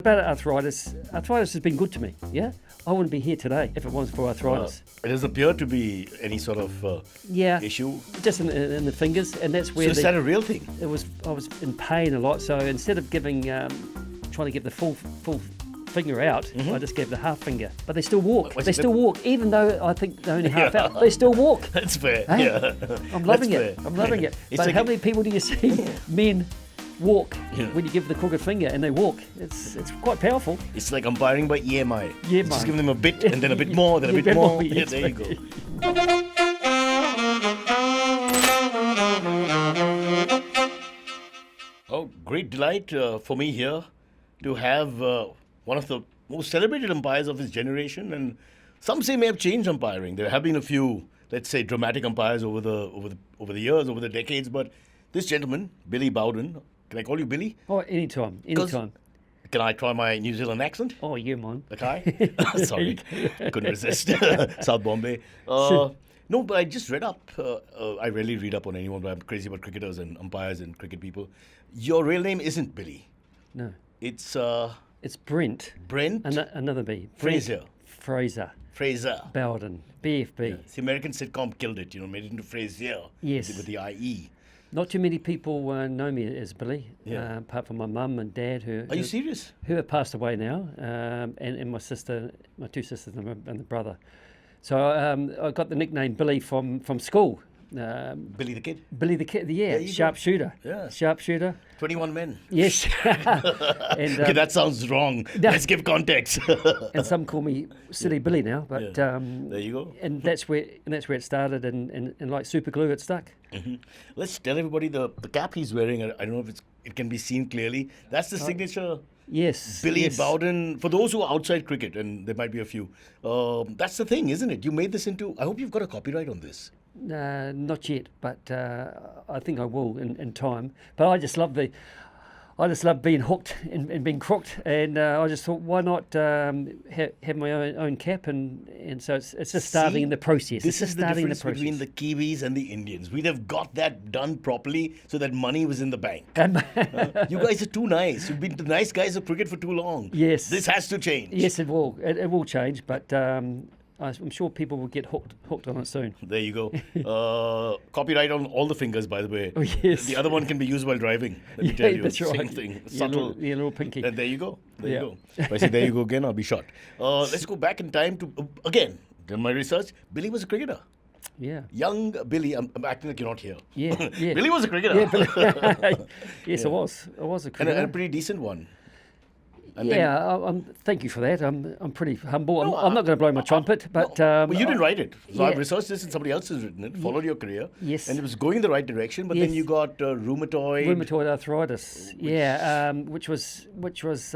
About arthritis has been good to me, yeah? I wouldn't be here today if it wasn't for arthritis. It doesn't appear to be any sort of issue. Just in the fingers, and that's where... So is that a real thing? I was in pain a lot, so instead of trying to get the full finger out, I just gave the half finger. But they still walk. Walk, even though I think they're only half out. They still walk. That's fair, hey? Yeah. I'm loving it. But like how many people do you see men walk when you give the crooked finger and they walk? It's quite powerful. It's like umpiring by EMI. Yeah, just give them a bit and then a bit more, then a bit more. Yeah, there you go. Oh, great delight for me here to have one of the most celebrated umpires of his generation, and some say may have changed umpiring. There have been a few, let's say, dramatic umpires over the years, over the decades, but this gentleman, Billy Bowden. Can I call you Billy? Oh, anytime. Can I try my New Zealand accent? Oh, yeah, man. Okay. Sorry. Couldn't resist. South Bombay. No, but I just read up. I rarely read up on anyone, but I'm crazy about cricketers and umpires and cricket people. Your real name isn't Billy. No. It's Brent. Brent? Another B. Fraser. Fraser. Bowden. BFB. Yeah. The American sitcom killed it, made it into Fraser. Yes. With the IE. Not too many people know me as Billy, apart from my mum and dad, who Are you serious? Who have passed away now, and my sister, my two sisters, and the brother. So I got the nickname Billy from school. Billy the Kid? Billy the Kid, yeah, sharpshooter. Yeah. Sharpshooter. 21 men. Yes. And, okay, that sounds wrong. Let's give context. And some call me Silly Billy now, but there you go. And that's where it started, and like super glue, it stuck. Mm-hmm. Let's tell everybody the cap he's wearing. I don't know if it can be seen clearly. That's the signature. Yes. Billy Bowden. For those who are outside cricket, and there might be a few, that's the thing, isn't it? You made this into. I hope you've got a copyright on this. Not yet, but I think I will in time. But I just love being hooked and being crooked, and I just thought, why not have my own cap, and so it's just starting in the process. This is the difference between the Kiwis and the Indians. We'd have got that done properly so that money was in the bank. You guys are too nice. You've been the nice guys of cricket for too long. Yes. This has to change. Yes, it will. It will change, but I'm sure people will get hooked on it soon. There you go. Copyright on all the fingers, by the way. Oh, yes. The other one can be used while driving. Let me tell you. That's right. Same thing. Subtle. Little pinky. And there you go. There you go. If I say there you go again, I'll be shot. Let's go back in time to, again, in my research, Billy was a cricketer. Yeah. Young Billy, I'm acting like you're not here. Yeah. Billy was a cricketer. Yeah, yes, I was a cricketer. And a pretty decent one. Thank you for that. I'm pretty humble. I'm not going to blow my trumpet, but well, you didn't write it. So I've researched this, and somebody else has written it. Followed your career, yes, and it was going in the right direction. But then you got rheumatoid arthritis, which was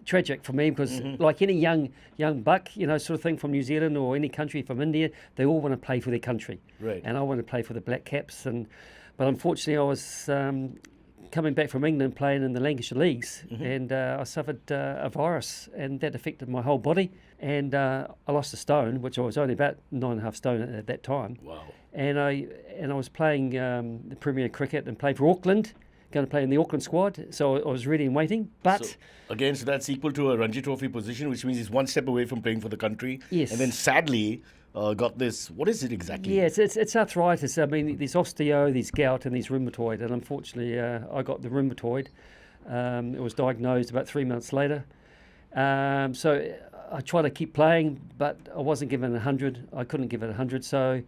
tragic for me because, like any young buck, sort of thing from New Zealand or any country from India, they all want to play for their country, right? And I want to play for the Black Caps, but unfortunately, I was coming back from England playing in the Lancashire Leagues, and I suffered a virus, and that affected my whole body, and I lost a stone, which I was only about 9.5 stone at that time. Wow! And I was playing the Premier Cricket and played for Auckland, going to play in the Auckland squad, so I was ready and waiting. But so that's equal to a Ranji Trophy position, which means he's one step away from playing for the country. Yes. And then sadly, got this. What is it exactly? Yeah, it's arthritis. I mean, there's osteo, there's gout, and there's rheumatoid. And unfortunately, I got the rheumatoid. It was diagnosed about 3 months later. So I tried to keep playing, but I wasn't given 100. I couldn't give it 100. So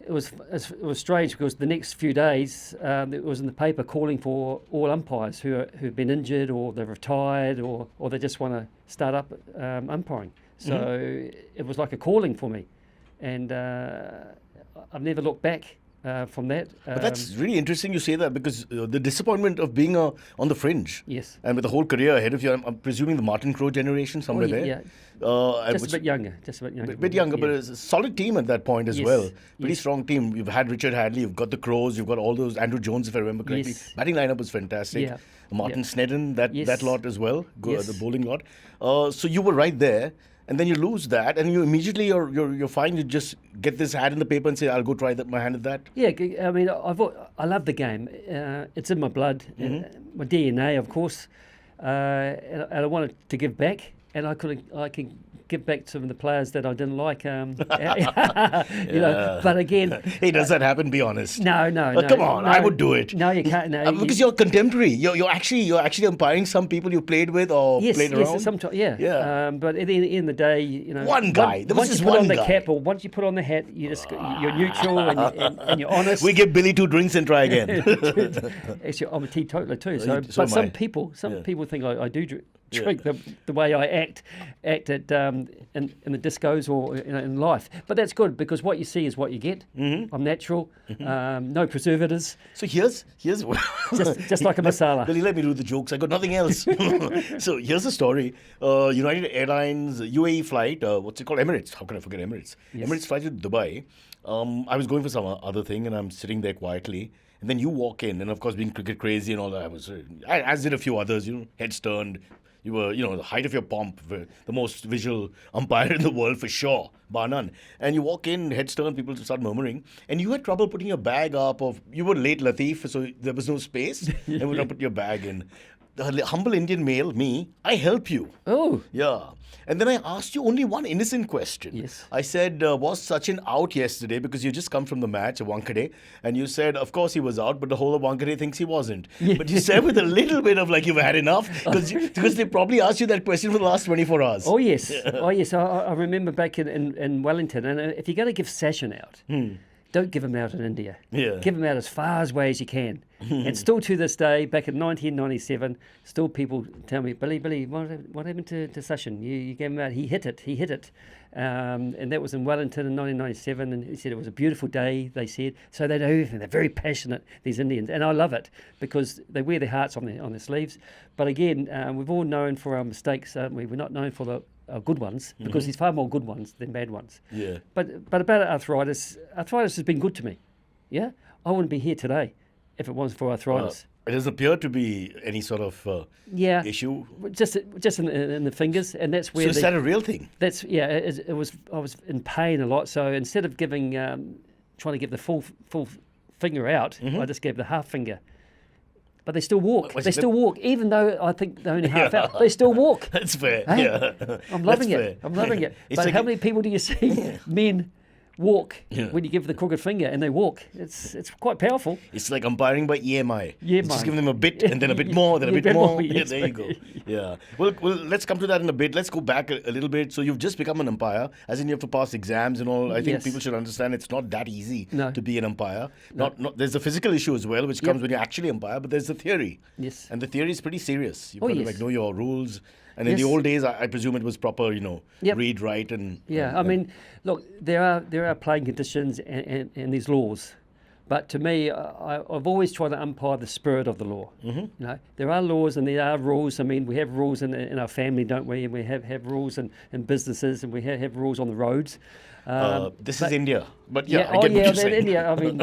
it was strange because the next few days it was in the paper calling for all umpires who've been injured or they're retired or they just want to start up umpiring. So it was like a calling for me. And I've never looked back from that. But that's really interesting you say that because the disappointment of being on the fringe. Yes. And with the whole career ahead of you, I'm presuming the Martin Crowe generation somewhere there. Yeah. Just a bit younger. But it's a solid team at that point as well. Pretty strong team. You've had Richard Hadley, you've got the Crows, you've got all those, Andrew Jones, if I remember correctly. Yes. Batting lineup was fantastic. Yeah. Martin Snedden, that lot as well, the bowling lot. So you were right there. And then you lose that, and you immediately you're fine. You just get this ad in the paper and say, "I'll go try my hand at that." Yeah, I mean, I love the game. It's in my blood, my DNA, of course. and I wanted to give back, and I can give back to some of the players that I didn't like. You know, but again, Hey, does that happen? Be honest. no, Come on, no, I would do it. No, you can't. No, Because you're contemporary. You're actually umpiring some people you played with or played around. Yes, sometimes, yeah. Yeah. But at the end of the day, you know, One guy. There was once just you put one on the guy. cap, or once you put on the hat, you're neutral and you're honest. We give Billy 2 drinks and try again. Actually, I'm a teetotaler too. So But am some I. people think I do Yeah. drink the way I act at in the discos or in life. But that's good, because what you see is what you get. Mm-hmm. I'm natural, no preservatives, So here's just like a masala. Billy, let me do the jokes. I got nothing else. So here's the story. United Airlines UAE flight. What's it called? Emirates. How can I forget Emirates? Yes. Emirates flight to Dubai. I was going for some other thing, and I'm sitting there quietly. And then you walk in, and of course, being cricket crazy and all that, as did a few others. Heads turned. You were, the height of your pomp, the most visual umpire in the world for sure, bar none. And you walk in, heads turned, people start murmuring. And you had trouble putting your bag up. You were late, Latif, so there was no space. And we don't put your bag in. The humble Indian male, me, I help you. Oh, Yeah. And then I asked you only one innocent question. Yes. I said, was Sachin out yesterday? Because you just come from the match, Wankhede. And you said, of course he was out, but the whole of Wankhede thinks he wasn't. But you said with a little bit of like, you've had enough. Because they probably asked you that question for the last 24 hours. oh yes, oh yes. I remember back in Wellington, and if you're going to give Sachin out, don't give him out in India. Yeah. Give him out as far away as you can. And still to this day, back in 1997, still people tell me, Billy, what happened to Sachin? You gave him out. He hit it. And that was in Wellington in 1997. And he said it was a beautiful day, they said. So they know everything. They're very passionate, these Indians. And I love it, because they wear their hearts on their sleeves. But again, we've all known for our mistakes, aren't we? We're not known for the good ones, because there's far more good ones than bad ones. Yeah. But about arthritis has been good to me. Yeah, I wouldn't be here today if it wasn't for arthritis. It doesn't appear to be any sort of Yeah, issue. just in the fingers, and that's where So is that a real thing? that's it was. I was in pain a lot, so instead of giving trying to give the full finger out, I just gave the half finger. But they still walk. What's They it- still walk, even though I think they're only half out. They still walk. That's fair. Hey, Yeah. I'm loving That's it. fair. I'm loving it. It's But like how many people do you see men walk Yeah. when you give the crooked finger and they walk? It's quite powerful. It's like umpiring by EMI. Yeah, Just man. give them a bit and then a bit more, then a Yeah, bit bit more. more, Yeah, yes, there you go. Yeah. Well, let's come to that in a bit. Let's go back a little bit. So you've just become an umpire, as in you have to pass exams and all. I think Yes. people should understand it's not that easy No. to be an umpire. Not there's a physical issue as well, which comes when you actually umpire, but there's the theory. Yes. And the theory is pretty serious. You've Oh, got to yes. like know your rules. And in the Yes. old days, I presume it was proper, Yep. read, write, and Yeah, I mean, look, there are playing conditions and there's laws, but to me, I've always tried to umpire the spirit of the law. Mm-hmm. There are laws and there are rules. I mean, we have rules in our family, don't we? And we have rules in businesses, and we have rules on the roads. this is India. But yeah, I oh get yeah, what you're saying. India. I mean,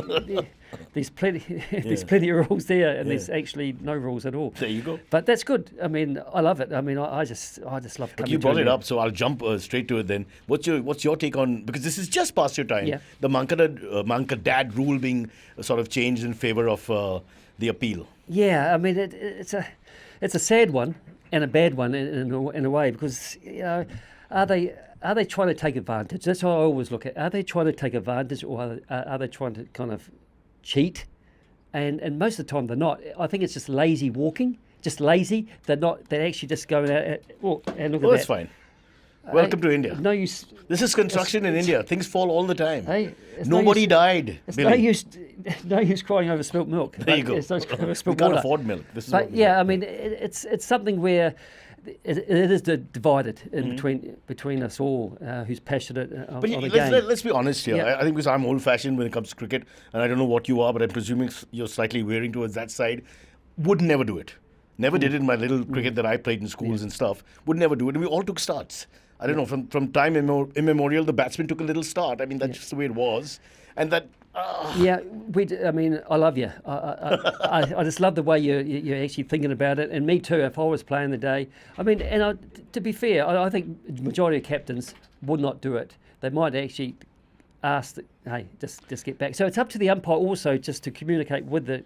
there's plenty of rules there, and there's actually no rules at all. There you go. But that's good. I mean, I love it. I mean, I just love coming. You to brought it India. up, so I'll jump straight to it then. What's your take on, because this is just past your time, Yeah. the Mankad Rule being sort of changed in favor of the appeal? Yeah, I mean, it's a sad one and a bad one in a way, because are they trying to take advantage? That's how I always look at. Are they trying to take advantage, or are they trying to kind of cheat? And most of the time they're not. I think it's just lazy walking, just lazy. They're not. They're actually just going out. And look at Well, that. that's fine. Welcome to India. No use. This is construction in India. Things fall all the time. Hey, it's Nobody no use, died. It's Billy. no use crying over spilt milk. There you go. It's no use over We spilt can't water. afford milk. This is But what we yeah, do. I mean, it's something where it is divided in between us all, who's passionate on But the game. let's be honest here. Yeah. I think because I'm old-fashioned when it comes to cricket, and I don't know what you are, but I'm presuming you're slightly veering towards that side. Would never do it. Never did it in my little cricket that I played in schools and stuff. Would never do it. And we all took starts. I don't know, from time immemorial, the batsman took a little start. I mean, that's just the way it was. And that... Yeah, I mean, I love you. I just love the way you're actually thinking about it. And me too, if I was playing the day. I mean, to be fair, I think the majority of captains would not do it. They might actually asked, hey, just get back. So it's up to the umpire also just to communicate with the I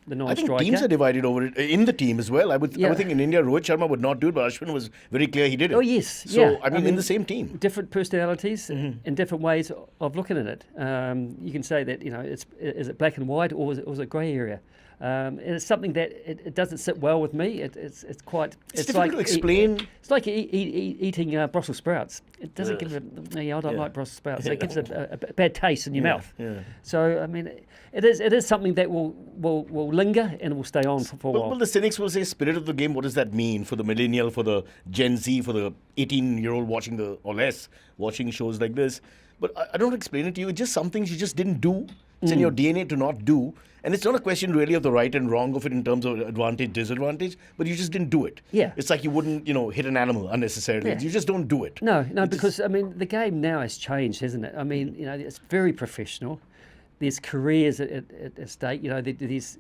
non-striker. think teams are divided over it in the team as well. I would think in India, Rohit Sharma would not do it, but Ashwin was very clear he did it. Oh, yes. So, I mean, in the same team. Different personalities and different ways of looking at it. You can say that, is it black and white or is it grey area? And it's something that it doesn't sit well with me. It's quite... It's difficult to explain. It's like eating Brussels sprouts. It doesn't give I don't like Brussels sprouts. So it gives a bad taste in your mouth. Yeah. So, I mean, it is something that will linger and will stay on for a while. Well, the cynics will say spirit of the game. What does that mean for the millennial, for the Gen Z, for the 18-year-old watching or less watching shows like this? But I don't explain it to you. It's just some things you just didn't do. It's in your DNA to not do. And it's not a question really of the right and wrong of it in terms of advantage, disadvantage, but you just didn't do it. Yeah. It's like you wouldn't, hit an animal unnecessarily. Yeah. You just don't do it. No, because, I mean, the game now has changed, hasn't it? I mean, it's very professional. There's careers at stake. There's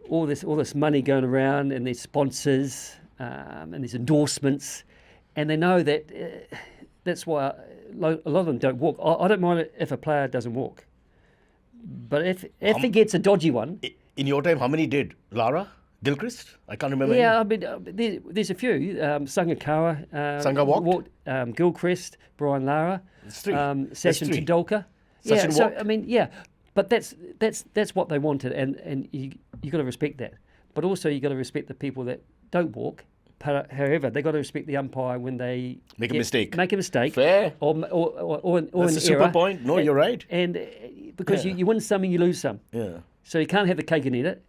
all this money going around, and there's sponsors, and there's endorsements, and they know that that's why a lot of them don't walk. I don't mind it if a player doesn't walk, but if he gets a dodgy one. In your time, how many did? Lara? Gilchrist? I can't remember. Yeah, I mean, there's a few. Sangakkara, Sangha walked? Gilchrist, Brian Lara, Sachin three. Tendulkar. Sachin So walked? I mean, but that's what they wanted, and you got to respect that. But also you got to respect the people that don't walk. However, they got to respect the umpire when they Make a mistake. Fair. Fair. Or That's an a super error. point. No, you're right. And because you win some and you lose some. Yeah. So you can't have the cake and eat it.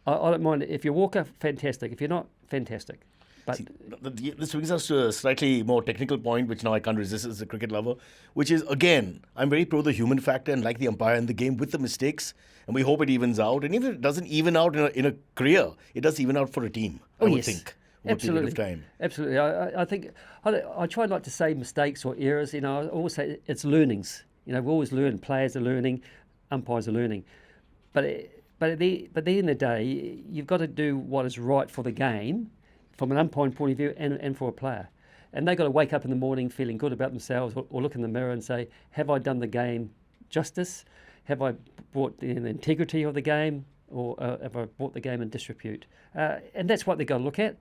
I don't mind it. If you're a walker, fantastic. If you're not, fantastic. But This brings us to a slightly more technical point, which now I can't resist as a cricket lover, which is, again, I'm very pro the human factor and like the umpire in the game with the mistakes, and we hope it evens out. And even if it doesn't even out in a career, it does even out for a team, I would think. Absolutely. Of time. Absolutely. I think I try not to say mistakes or errors. I always say it's learnings. We always learn. Players are learning, umpires are learning. But at the end of the day, you've got to do what is right for the game, from an umpiring point of view, and for a player. And they've got to wake up in the morning feeling good about themselves, or look in the mirror and say, have I done the game justice? Have I brought the integrity of the game, or have I brought the game in disrepute? And that's what they've got to look at.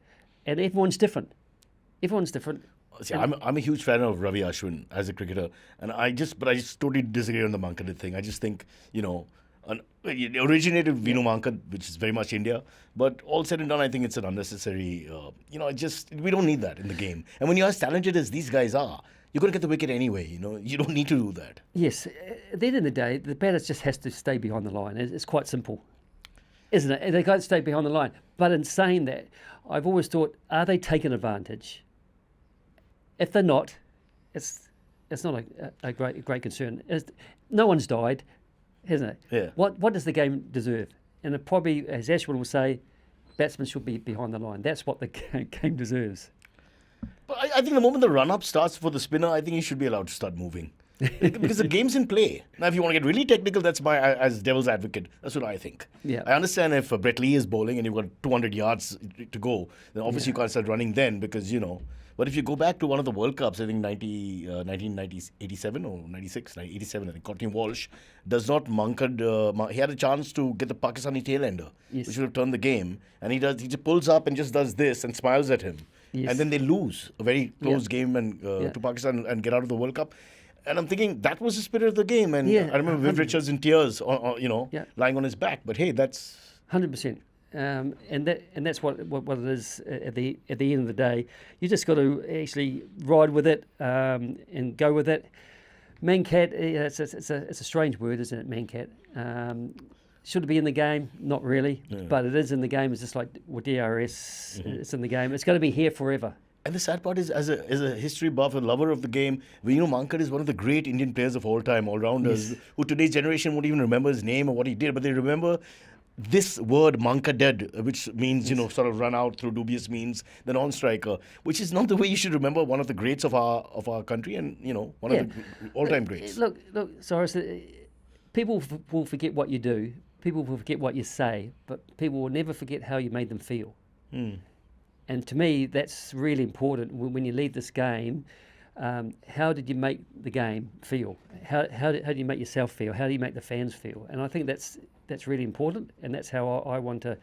And everyone's different. See, I'm a huge fan of Ravi Ashwin as a cricketer, and I just totally disagree on the Mankad thing. I just think, it originated with Vinoo Mankad, which is very much India, but all said and done, I think it's an unnecessary, we don't need that in the game. And when you're as talented as these guys are, you're going to get the wicket anyway, you don't need to do that. Yes, at the end of the day, the batter just has to stay behind the line. It's quite simple, isn't it? They can't stay behind the line. But in saying that, I've always thought, are they taking advantage? If they're not, it's not a great concern. No one's died, hasn't it? Yeah. What does the game deserve? And it probably, as Ashwin will say, batsmen should be behind the line. That's what the game deserves. But I think the moment the run-up starts for the spinner, I think he should be allowed to start moving. Because the game's in play. Now, if you want to get really technical, that's as devil's advocate. That's what I think. Yeah. I understand if Brett Lee is bowling and you've got 200 yards to go, then obviously you can't start running then because, But if you go back to one of the World Cups, I think 1987 or 96, 87, I think, Courtney Walsh does not Mankad. He had a chance to get the Pakistani tail-ender, which would have turned the game. And he just pulls up and just does this and smiles at him. Yes. And then they lose a very close game to Pakistan and get out of the World Cup. And I'm thinking that was the spirit of the game. And I remember Viv Richards in tears, lying on his back. But hey, that's 100%. And that's what it is at the end of the day. You just got to actually ride with it and go with it. Mankad, it's a strange word, isn't it? Mankad. Should it be in the game? Not really, but it is in the game. It's just like DRS. It's in the game. It's going to be here forever. And the sad part is, as a history buff, a lover of the game, Vinoo Mankad is one of the great Indian players of all time, all-rounders, who today's generation won't even remember his name or what he did, but they remember this word Mankaded, which means, sort of run out through dubious means, the non-striker, which is not the way you should remember one of the greats of our country and, one of the all-time greats. Look, Cyrus, people will forget what you do, people will forget what you say, but people will never forget how you made them feel. And to me, that's really important when you leave this game. how did you make the game feel? How do you make yourself feel? How do you make the fans feel? And I think that's really important, and that's how I want to.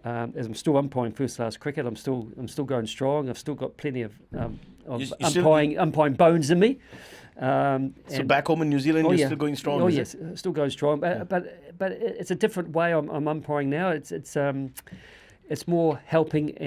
As I'm still umpiring first class cricket, I'm still going strong. I've still got plenty of umpiring bones in me. So back home in New Zealand, you're still going strong. Oh yes, still going strong. But it's a different way I'm umpiring now. It's more helping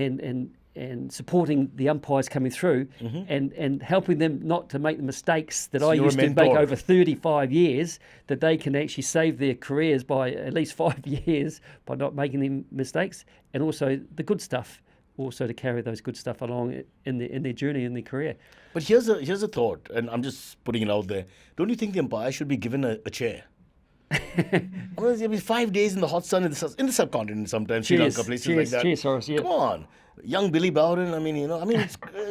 and supporting the umpires coming through, and helping them not to make the mistakes that I used to make over 35 years, that they can actually save their careers by at least 5 years by not making them mistakes, and also the good stuff, also to carry those good stuff along in their journey, in their career. But here's a thought, and I'm just putting it out there. Don't you think the umpire should be given a chair? I mean, 5 days in the hot sun in the subcontinent sometimes, Sri Lanka, places like that. Cheers, Horace, yeah. Come on. Young Billy Bowden,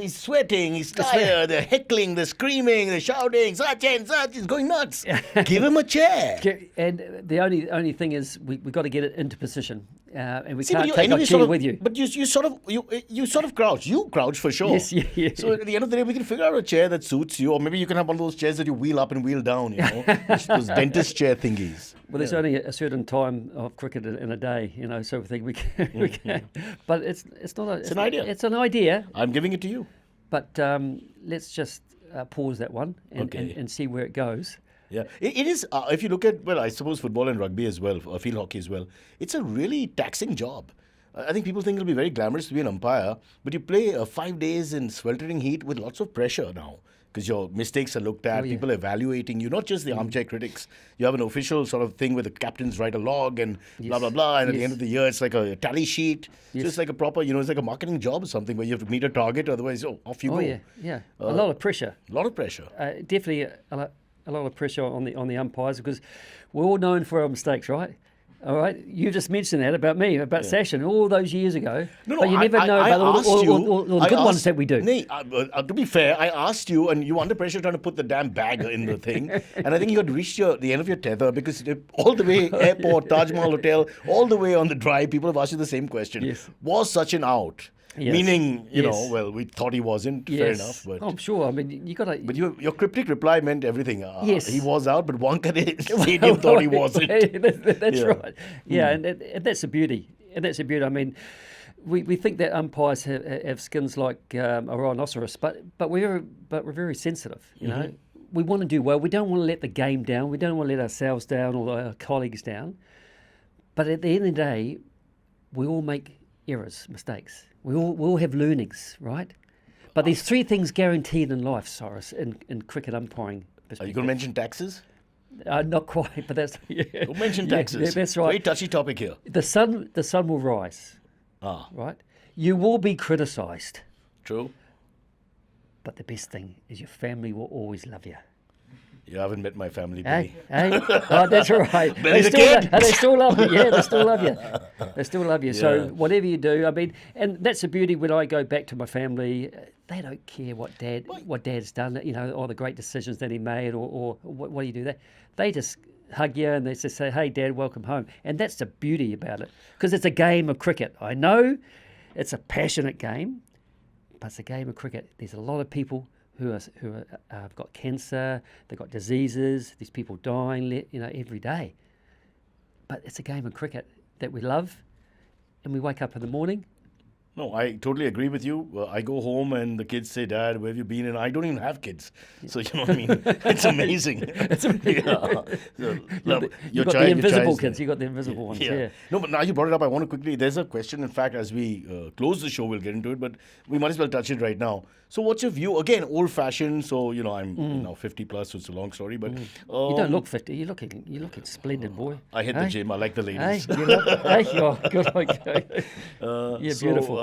he's sweating, he's tired, they're heckling, they're screaming, they're shouting, Sachin, he's going nuts. Give him a chair. And the only thing is, we got to get it into position, and we can't take our chair with you. But you sort of crouch. You crouch for sure. Yes, yeah. So at the end of the day, we can figure out a chair that suits you, or maybe you can have one of those chairs that you wheel up and wheel down, those dentist chair thingies. Well, there's only a certain time of cricket in a day, so we think we can. But it's not. It's an idea. It's an idea. I'm giving it to you. But let's just pause that one and see where it goes. Yeah, it is. If you look at, I suppose football and rugby as well, or field hockey as well, it's a really taxing job. I think people think it'll be very glamorous to be an umpire, but you play 5 days in sweltering heat with lots of pressure now, because your mistakes are looked at, people are evaluating you, not just the armchair critics. You have an official sort of thing where the captains write a log and blah, blah, blah, and at the end of the year, it's like a tally sheet. So it's like a proper, it's like a marketing job or something where you have to meet a target, otherwise, off you go. Yeah. A lot of pressure. A lot of pressure. Definitely a lot of pressure on the umpires, because we're all known for our mistakes, right? All right, you just mentioned that about me, about Sachin, all those years ago. No, but you never know about all the good ones that we do. To be fair, I asked you, and you were under pressure trying to put the damn bag in the thing, and I think you had reached the end of your tether, because all the way airport, Taj Mahal Hotel, all the way on the drive, people have asked you the same question. Yes. Was Sachin out? Yes. Meaning, we thought he wasn't. Yes. Fair enough. But I'm sure. I mean, you got to. But your cryptic reply meant everything. Yes, he was out, but Wankhede Stadium thought he wasn't. That's right. Yeah, and that's the beauty. I mean, we think that umpires have skins like a rhinoceros, but we're very sensitive. You know, we want to do well. We don't want to let the game down. We don't want to let ourselves down or our colleagues down. But at the end of the day, we all make errors, mistakes. We all have learnings, right? But there's three things guaranteed in life, Cyrus, in cricket umpiring perspective. Are you going to mention taxes? Not quite, but that's... Don't mention taxes. Yeah, that's right. Very touchy topic here. The sun will rise, right? You will be criticised. True. But the best thing is your family will always love you. You haven't met my family, Billy. Hey? Oh, that's right. Billy the kid. They still love you. Yeah, they still love you. They still love you. Yeah. So whatever you do, I mean, and that's the beauty when I go back to my family. They don't care what Dad's done. All the great decisions that he made, or what do you do there. They just hug you and they just say, "Hey, Dad, welcome home." And that's the beauty about it, because it's a game of cricket. I know it's a passionate game, but it's a game of cricket. There's a lot of people who have got cancer, they've got diseases, these people dying, every day. But it's a game of cricket that we love, and we wake up in the morning. No, I totally agree with you. I go home and the kids say, "Dad, where have you been?" And I don't even have kids. So, you know what I mean? It's amazing. You've got the invisible kids. You've got the invisible ones, yeah. No, but now you brought it up, I want to quickly, there's a question, in fact, as we close the show, we'll get into it, but we might as well touch it right now. So what's your view? Again, old-fashioned, so, I'm now 50 plus, so it's a long story, but... you don't look 50. You're looking splendid, boy. I hit the gym. I like the ladies. You're good. Okay.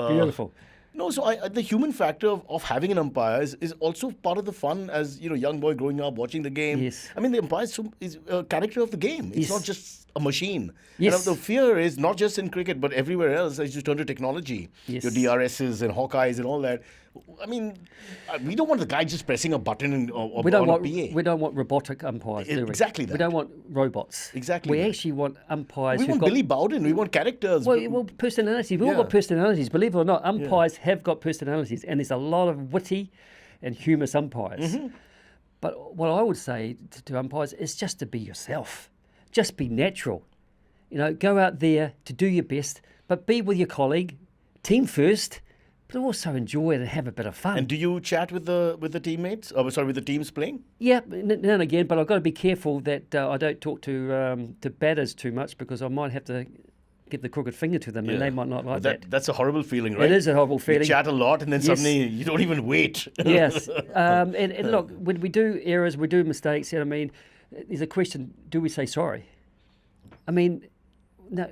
Beautiful. No, so the human factor of having an umpire is also part of the fun as, young boy growing up, watching the game. Yes. I mean, the umpire is a character of the game. It's not just a machine. Yes. And the fear is not just in cricket, but everywhere else as you turn to technology. Yes. Your DRSs and Hawk-Eyes and all that. I mean, we don't want the guy just pressing a button or on a PA. We don't want robotic umpires, do we? Exactly that. We don't want robots. Exactly. We actually want umpires. We want Billy Bowden. We want characters. Well, personalities. We've all got personalities. Believe it or not, umpires have got personalities, and there's a lot of witty and humorous umpires. But what I would say to umpires is just to be yourself. Just be natural. Go out there to do your best, but be with your colleague, team first, but also enjoy it and have a bit of fun. And do you chat with the teammates? With the teams playing? Yeah, now and again, but I've got to be careful that I don't talk to batters too much, because I might have to give the crooked finger to them, and they might not like that. That's a horrible feeling, right? It is a horrible feeling. You chat a lot, and then suddenly you don't even wait. Yes. And look, when we do errors, we do mistakes, there's a question, do we say sorry? I mean, no.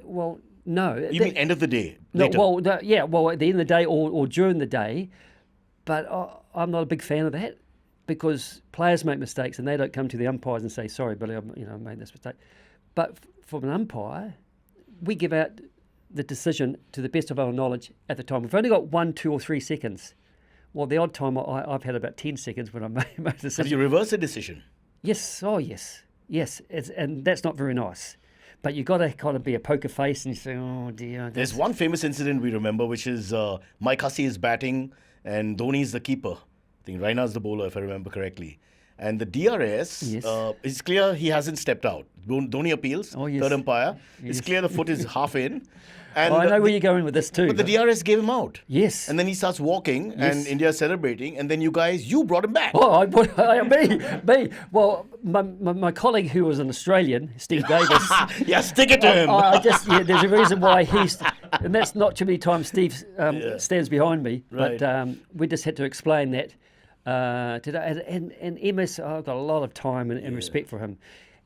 You mean end of the day? No, Later. at the end of the day or during the day. But I'm not a big fan of that, because players make mistakes and they don't come to the umpires and say, sorry, Billy, I made this mistake. But from an umpire, we give out the decision to the best of our knowledge at the time. We've only got 1, 2 or 3 seconds. Well, the odd time I've had about 10 seconds when I made a decision. Have you reversed a decision? Yes. Oh, yes. Yes. And that's not very nice. But you've got to kind of be a poker face and you say, oh, dear. There's one famous incident we remember, which is Mike Hussey is batting and Dhoni is the keeper. I think Raina's the bowler, if I remember correctly. And the DRS, it's clear he hasn't stepped out. Dhoni appeals, third umpire. Yes. It's clear the foot is half in. And I know where you're going with this too. But the DRS gave him out. Yes. And then he starts walking and India's celebrating. And then you brought him back. Oh, me. Well, my colleague who was an Australian, Steve Davis. Yeah, stick it to him. There's a reason why and that's not too many times Steve stands behind me. Right. But we just had to explain that today. And MS, I've got a lot of time and respect for him.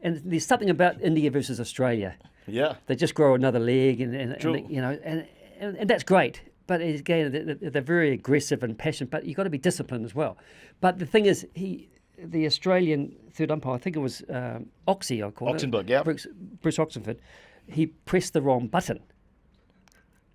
And there's something about India versus Australia. Yeah. They just grow another leg, and True. and that's great. But again, they're very aggressive and passionate. But you've got to be disciplined as well. But the thing is, the Australian third umpire, I think it was Oxy, I call Oxenberg, it. yeah. Bruce Oxenford. He pressed the wrong button.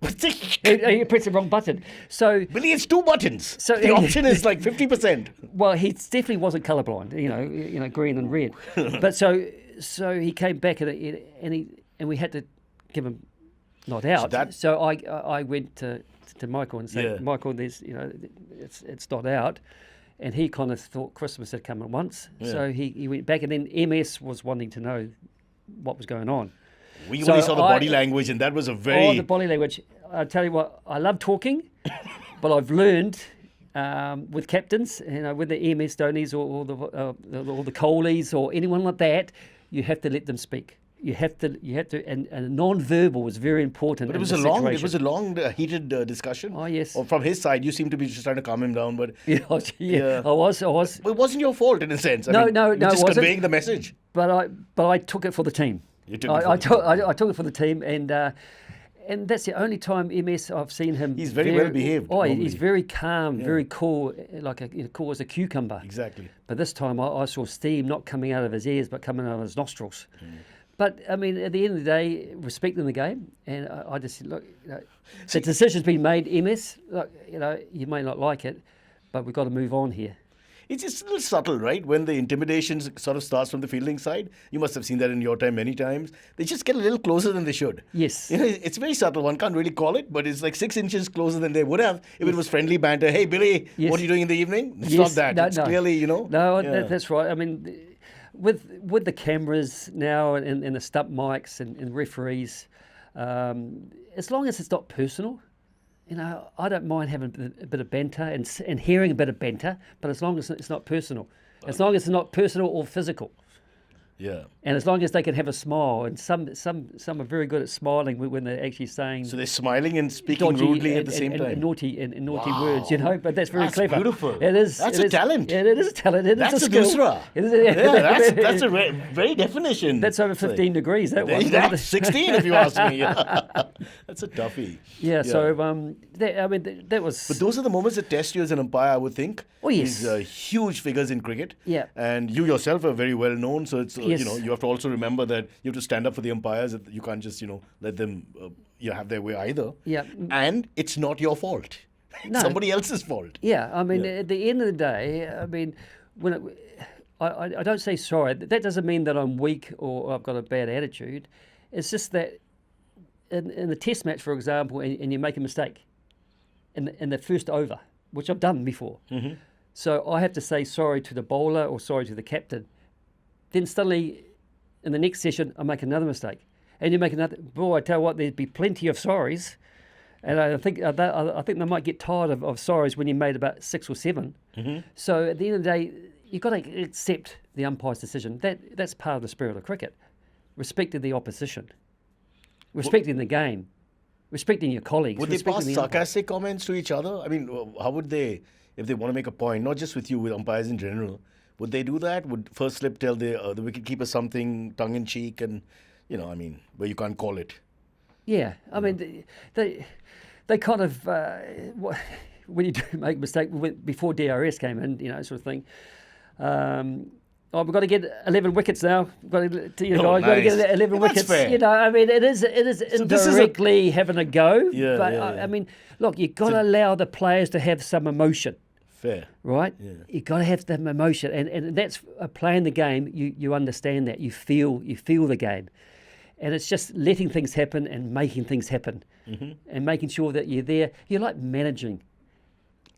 He pressed the wrong button. So Billy, it's 2 buttons. So the option is like 50%. Well, he definitely wasn't colourblind. Green and red. But so he came back and we had to give him not out. So I went to Michael and said, Michael, there's it's not out. And he kind of thought Christmas had come at once. Yeah. So he went back, and then MS was wanting to know what was going on. We only saw the body language, and that was a very... Oh, the body language. I tell you what, I love talking, but I've learned with captains, with the MS Dhonis or the Kohlis or anyone like that, you have to let them speak. You have to, and non-verbal was very important. But it was a long, heated discussion. Oh yes. Or from his side, you seem to be just trying to calm him down, but I was. But it wasn't your fault in a sense. No, just conveying the message. But I took it for the team. You took I took it for the team, and that's the only time MS I've seen him. He's very well behaved. Oh, he's very calm, very cool, cool as a cucumber. Exactly. But this time I saw steam not coming out of his ears, but coming out of his nostrils. But I mean, at the end of the day, respecting the game, and I just said, look, the decision's been made. MS, look, you may not like it, but we've got to move on here. It's just a little subtle, right? When the intimidation sort of starts from the fielding side, you must have seen that in your time many times. They just get a little closer than they should. Yes. It's very subtle. One can't really call it, but it's like 6 inches closer than they would have if it was friendly banter. Hey, Billy, what are you doing in the evening? It's not that. It's clearly, No, that's right. I mean, with the cameras now and the stump mics and referees, as long as it's not personal, I don't mind having a bit of banter and hearing a bit of banter, but as long as it's not personal. As long as it's not personal or physical. Yeah. And as long as they can have a smile, and some are very good at smiling when they're actually saying. So they're smiling and speaking rudely at the same time. And naughty words, but that's very clever. That's beautiful. It is. That's a talent. It is a talent. That's a skill. Dusra. That's a very definition. That's over 15 degrees. That one. That's 16 if you ask me. That's a toughie. Yeah. So that was. But those are the moments that test you as an umpire, I would think. Oh yes. These huge figures in cricket. Yeah. And you yourself are very well known, so it's yes. You have to also remember that you have to stand up for the umpires. You can't just let them have their way either. Yeah. And it's not your fault. It's somebody else's fault. Yeah. I mean, at the end of the day, I mean, I don't say sorry. That doesn't mean that I'm weak or I've got a bad attitude. It's just that in the test match, for example, and you make a mistake in the first over, which I've done before. Mm-hmm. So I have to say sorry to the bowler or sorry to the captain. Then suddenly, in the next session, I make another mistake. And you make another. Boy, I tell you what, there'd be plenty of sorries. And I think they might get tired of sorries when you made about 6 or 7. Mm-hmm. So at the end of the day, you've got to accept the umpire's decision. That's part of the spirit of cricket. Respecting the opposition. Respecting the game. Respecting your colleagues. Would they pass the sarcastic comments to each other? I mean, how would they, if they want to make a point, not just with you, with umpires in general, would they do that? Would first slip tell the wicketkeeper something tongue-in-cheek and, where you can't call it? Yeah, I mean, they kind of, when you do make a mistake, before DRS came in, sort of thing, we've got to get 11 wickets now. We've got to, nice. got to get 11 wickets. Fair. It is indirectly having a go. Yeah, but yeah. I mean, look, you've got to allow the players to have some emotion. Fair. Right? Yeah. You've got to have some emotion. And that's playing the game, you understand that. You feel the game. And it's just letting things happen and making things happen, and making sure that you're there. You're like managing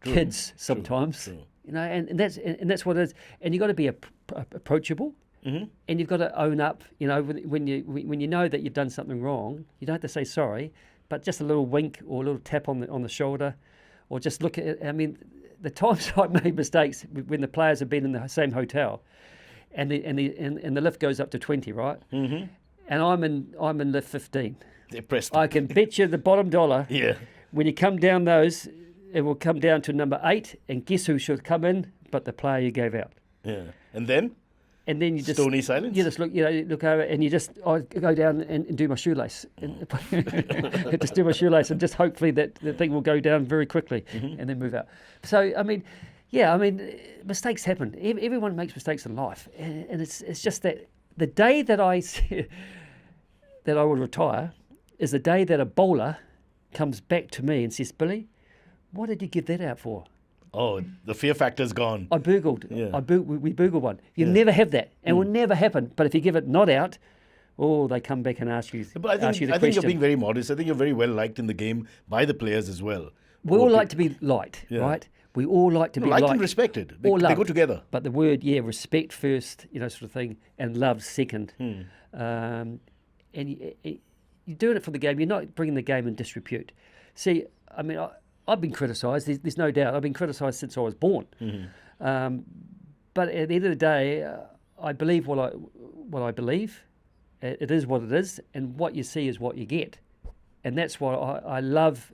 kids sometimes, True. And that's what it is. And you've got to be approachable, and you've got to own up. When you know that you've done something wrong, you don't have to say sorry, but just a little wink or a little tap on the shoulder, or just look at it. I mean, the times I've made mistakes when the players have been in the same hotel, and the lift goes up to 20, right? Mm-hmm. And I'm in lift 15. They pressed. I can bet you the bottom dollar. Yeah. When you come down those, it will come down to number 8, and guess who should come in? But the player you gave out. Yeah. And then you just stony silence. You just look over, and I go down and do my shoelace, just do my shoelace, and just hopefully that the thing will go down very quickly, and then move out. So I mean, mistakes happen. Everyone makes mistakes in life, and it's just that. The day that I will retire is the day that a bowler comes back to me and says, "Billy, what did you give that out for?" Oh, the fear factor's gone. I boogled. Yeah. We boogled one. You never have that, and will never happen. But if you give it not out, they come back and ask you. But I think you're being very modest. I think you're very well liked in the game by the players as well. We all like to be liked, right? We all like to be liked and respected. They go together. But the word, respect first, sort of thing, and love second. And you're doing it for the game. You're not bringing the game in disrepute. See, I mean, I've been criticised. There's no doubt. I've been criticised since I was born. But at the end of the day, I believe what I believe. It is what it is, and what you see is what you get. And that's why I love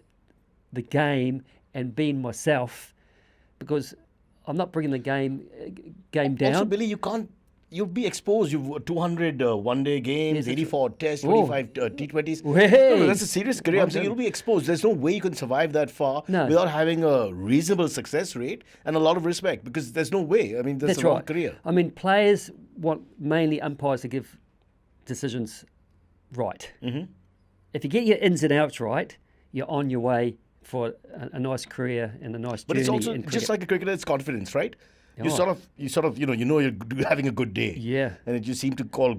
the game and being myself, because I'm not bringing the game down. Also, Billy, you'll be exposed. You've 200 one-day games, 84 tests, 25 T20s. Hey. No, that's a serious career. I'm saying you'll be exposed. There's no way you can survive that far without having a reasonable success rate and a lot of respect, because there's no way. I mean, that's a long career. I mean, players want mainly umpires to give decisions right. If you get your ins and outs right, you're on your way for a nice career and a nice journey. But it's also in cricket. just like a cricketer, it's confidence, right? You sort of you're having a good day. Yeah. And you seem to call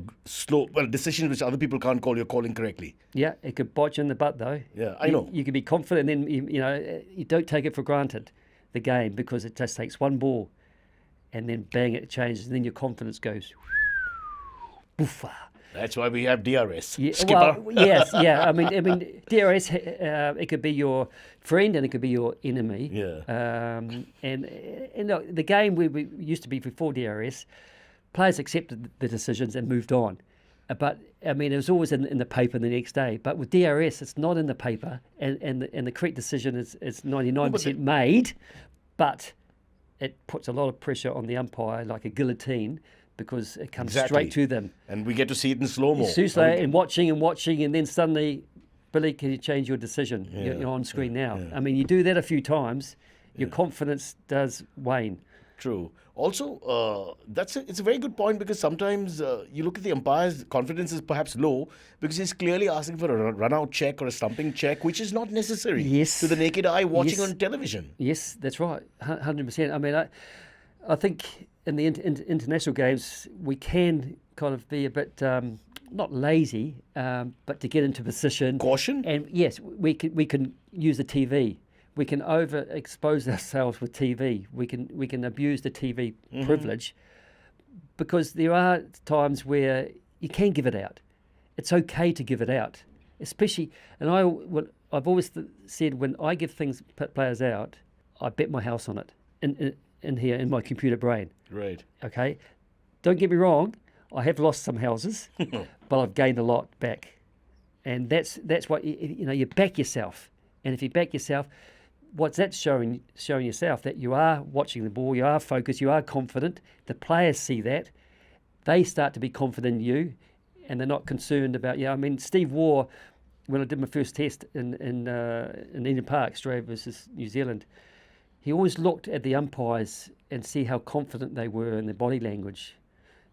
decisions which other people can't call, you're calling correctly. Yeah, it could bite you in the butt though. Yeah, I know. You can be confident, and then you don't take it for granted, the game, because it just takes one ball, and then bang, it changes, and then your confidence goes. Boofa. That's why we have DRS. Yeah, Skipper. well, yes, yeah. I mean, DRS. It could be your friend and it could be your enemy. Yeah. And look, the game we used to be before DRS, players accepted the decisions and moved on. But I mean, it was always in the paper the next day. But with DRS, it's not in the paper, and the correct decision is 99% made, but it puts a lot of pressure on the umpire, like a guillotine, because it comes straight to them. And we get to see it in slow-mo. And watching, and then suddenly, Billy, can you change your decision? Yeah, you're on screen now. Yeah. I mean, you do that a few times, your confidence does wane. True. Also, it's a very good point, because sometimes you look at the umpire's confidence is perhaps low because he's clearly asking for a run-out check or a stumping check, which is not necessary to the naked eye watching on television. Yes, that's right, 100%. I mean, I think in the international games, we can kind of be a bit not lazy, but to get into position. Caution? And yes, we can use the TV. we can overexpose ourselves with TV. We can abuse the TV privilege, because there are times where you can give it out. It's okay to give it out, especially. And I've always said, when I give players out, I bet my house on it in here in my computer brain. Right. Okay. Don't get me wrong. I have lost some houses, but I've gained a lot back, and that's what you back yourself. And if you back yourself, what's that showing yourself? That you are watching the ball, you are focused, you are confident. The players see that, they start to be confident in you, and they're not concerned about you. I mean, Steve Waugh, when I did my first test in Eden Park, Australia versus New Zealand, he always looked at the umpires and see how confident they were in their body language,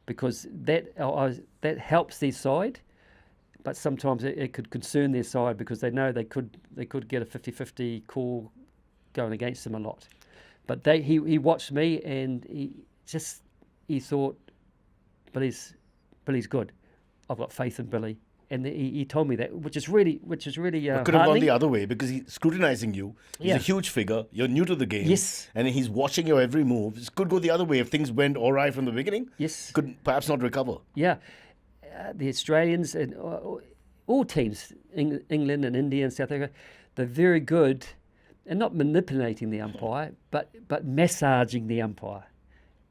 because that helps their side. But sometimes it could concern their side, because they know they could get a 50-50 call going against them a lot. But he watched me, and he thought, Billy's good. I've got faith in Billy, and he told me that, which is really Could have gone the other way, because he's scrutinizing you. He's a huge figure. You're new to the game. Yes. And he's watching your every move. It could go the other way if things went all right from the beginning. Yes. Could perhaps not recover. Yeah. The Australians and all teams, England and India and South Africa, they're very good, and not manipulating the umpire, but massaging the umpire,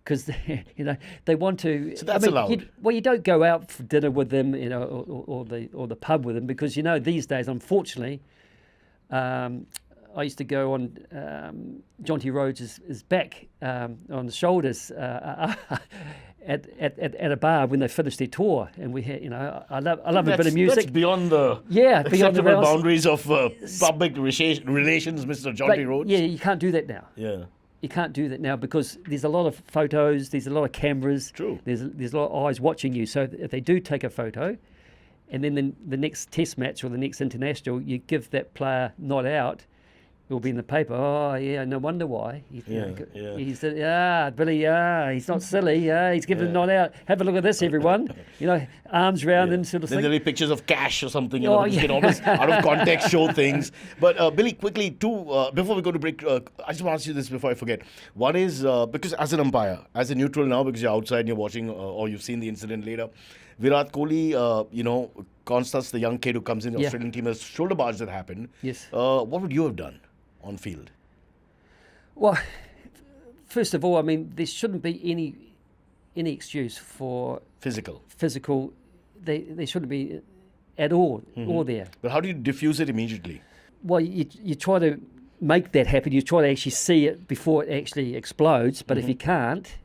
because they want to. So that's allowed. You don't go out for dinner with them, or the pub with them, because these days, unfortunately, I used to go on Jonty Rhodes' back on the shoulders at a bar when they finished their tour, and we had, I love a bit of music. That's beyond the acceptable boundaries of public relations, Mr. Jonty Rhodes. Yeah, you can't do that now. Yeah. You can't do that now, because there's a lot of photos, there's a lot of cameras. True. There's a lot of eyes watching you. So if they do take a photo, and then the next test match or the next international, you give that player not out, it will be in the paper. Oh, yeah, no wonder why. He's Billy, he's not silly. He's given not out. Have a look at this, everyone. Arms round him, sort of then thing. there'll be pictures of cash or something. You can always, out of context, show things. But Billy, quickly, before we go to break, I just want to ask you this before I forget. One is, because as an umpire, as a neutral now, because you're outside and you're watching, or you've seen the incident later, Virat Kohli, Constance, the young kid who comes in the Australian team, has shoulder barge that happened. Yes. What would you have done on field? Well, first of all, I mean, there shouldn't be any excuse for Physical. They shouldn't be at all, or there. But how do you diffuse it immediately? Well, you try to make that happen. You try to actually see it before it actually explodes. But if you can't,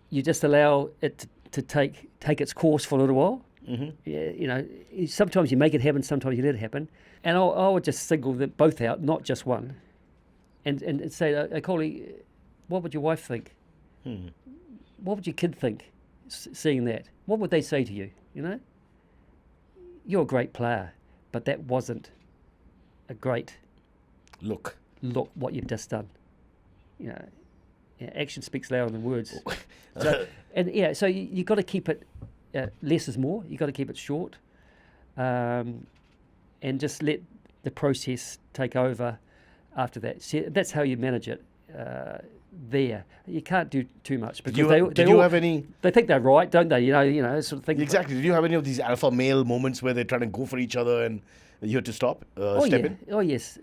you just allow it to take its course for a little while. Sometimes you make it happen, sometimes you let it happen. And I would just single them both out, not just one, and say, Kholi, what would your wife think? What would your kid think seeing that? What would they say to you? You're a great player, but that wasn't a great look what you've just done. Action speaks louder than words. So you've got to keep it, less is more. You've got to keep it short. And just let the process take over after that. See, that's how you manage it there. You can't do too much, because they think they're right, don't they? Sort of thing. Exactly. Did you have any of these alpha male moments where they're trying to go for each other and you had to step in? Oh, yes.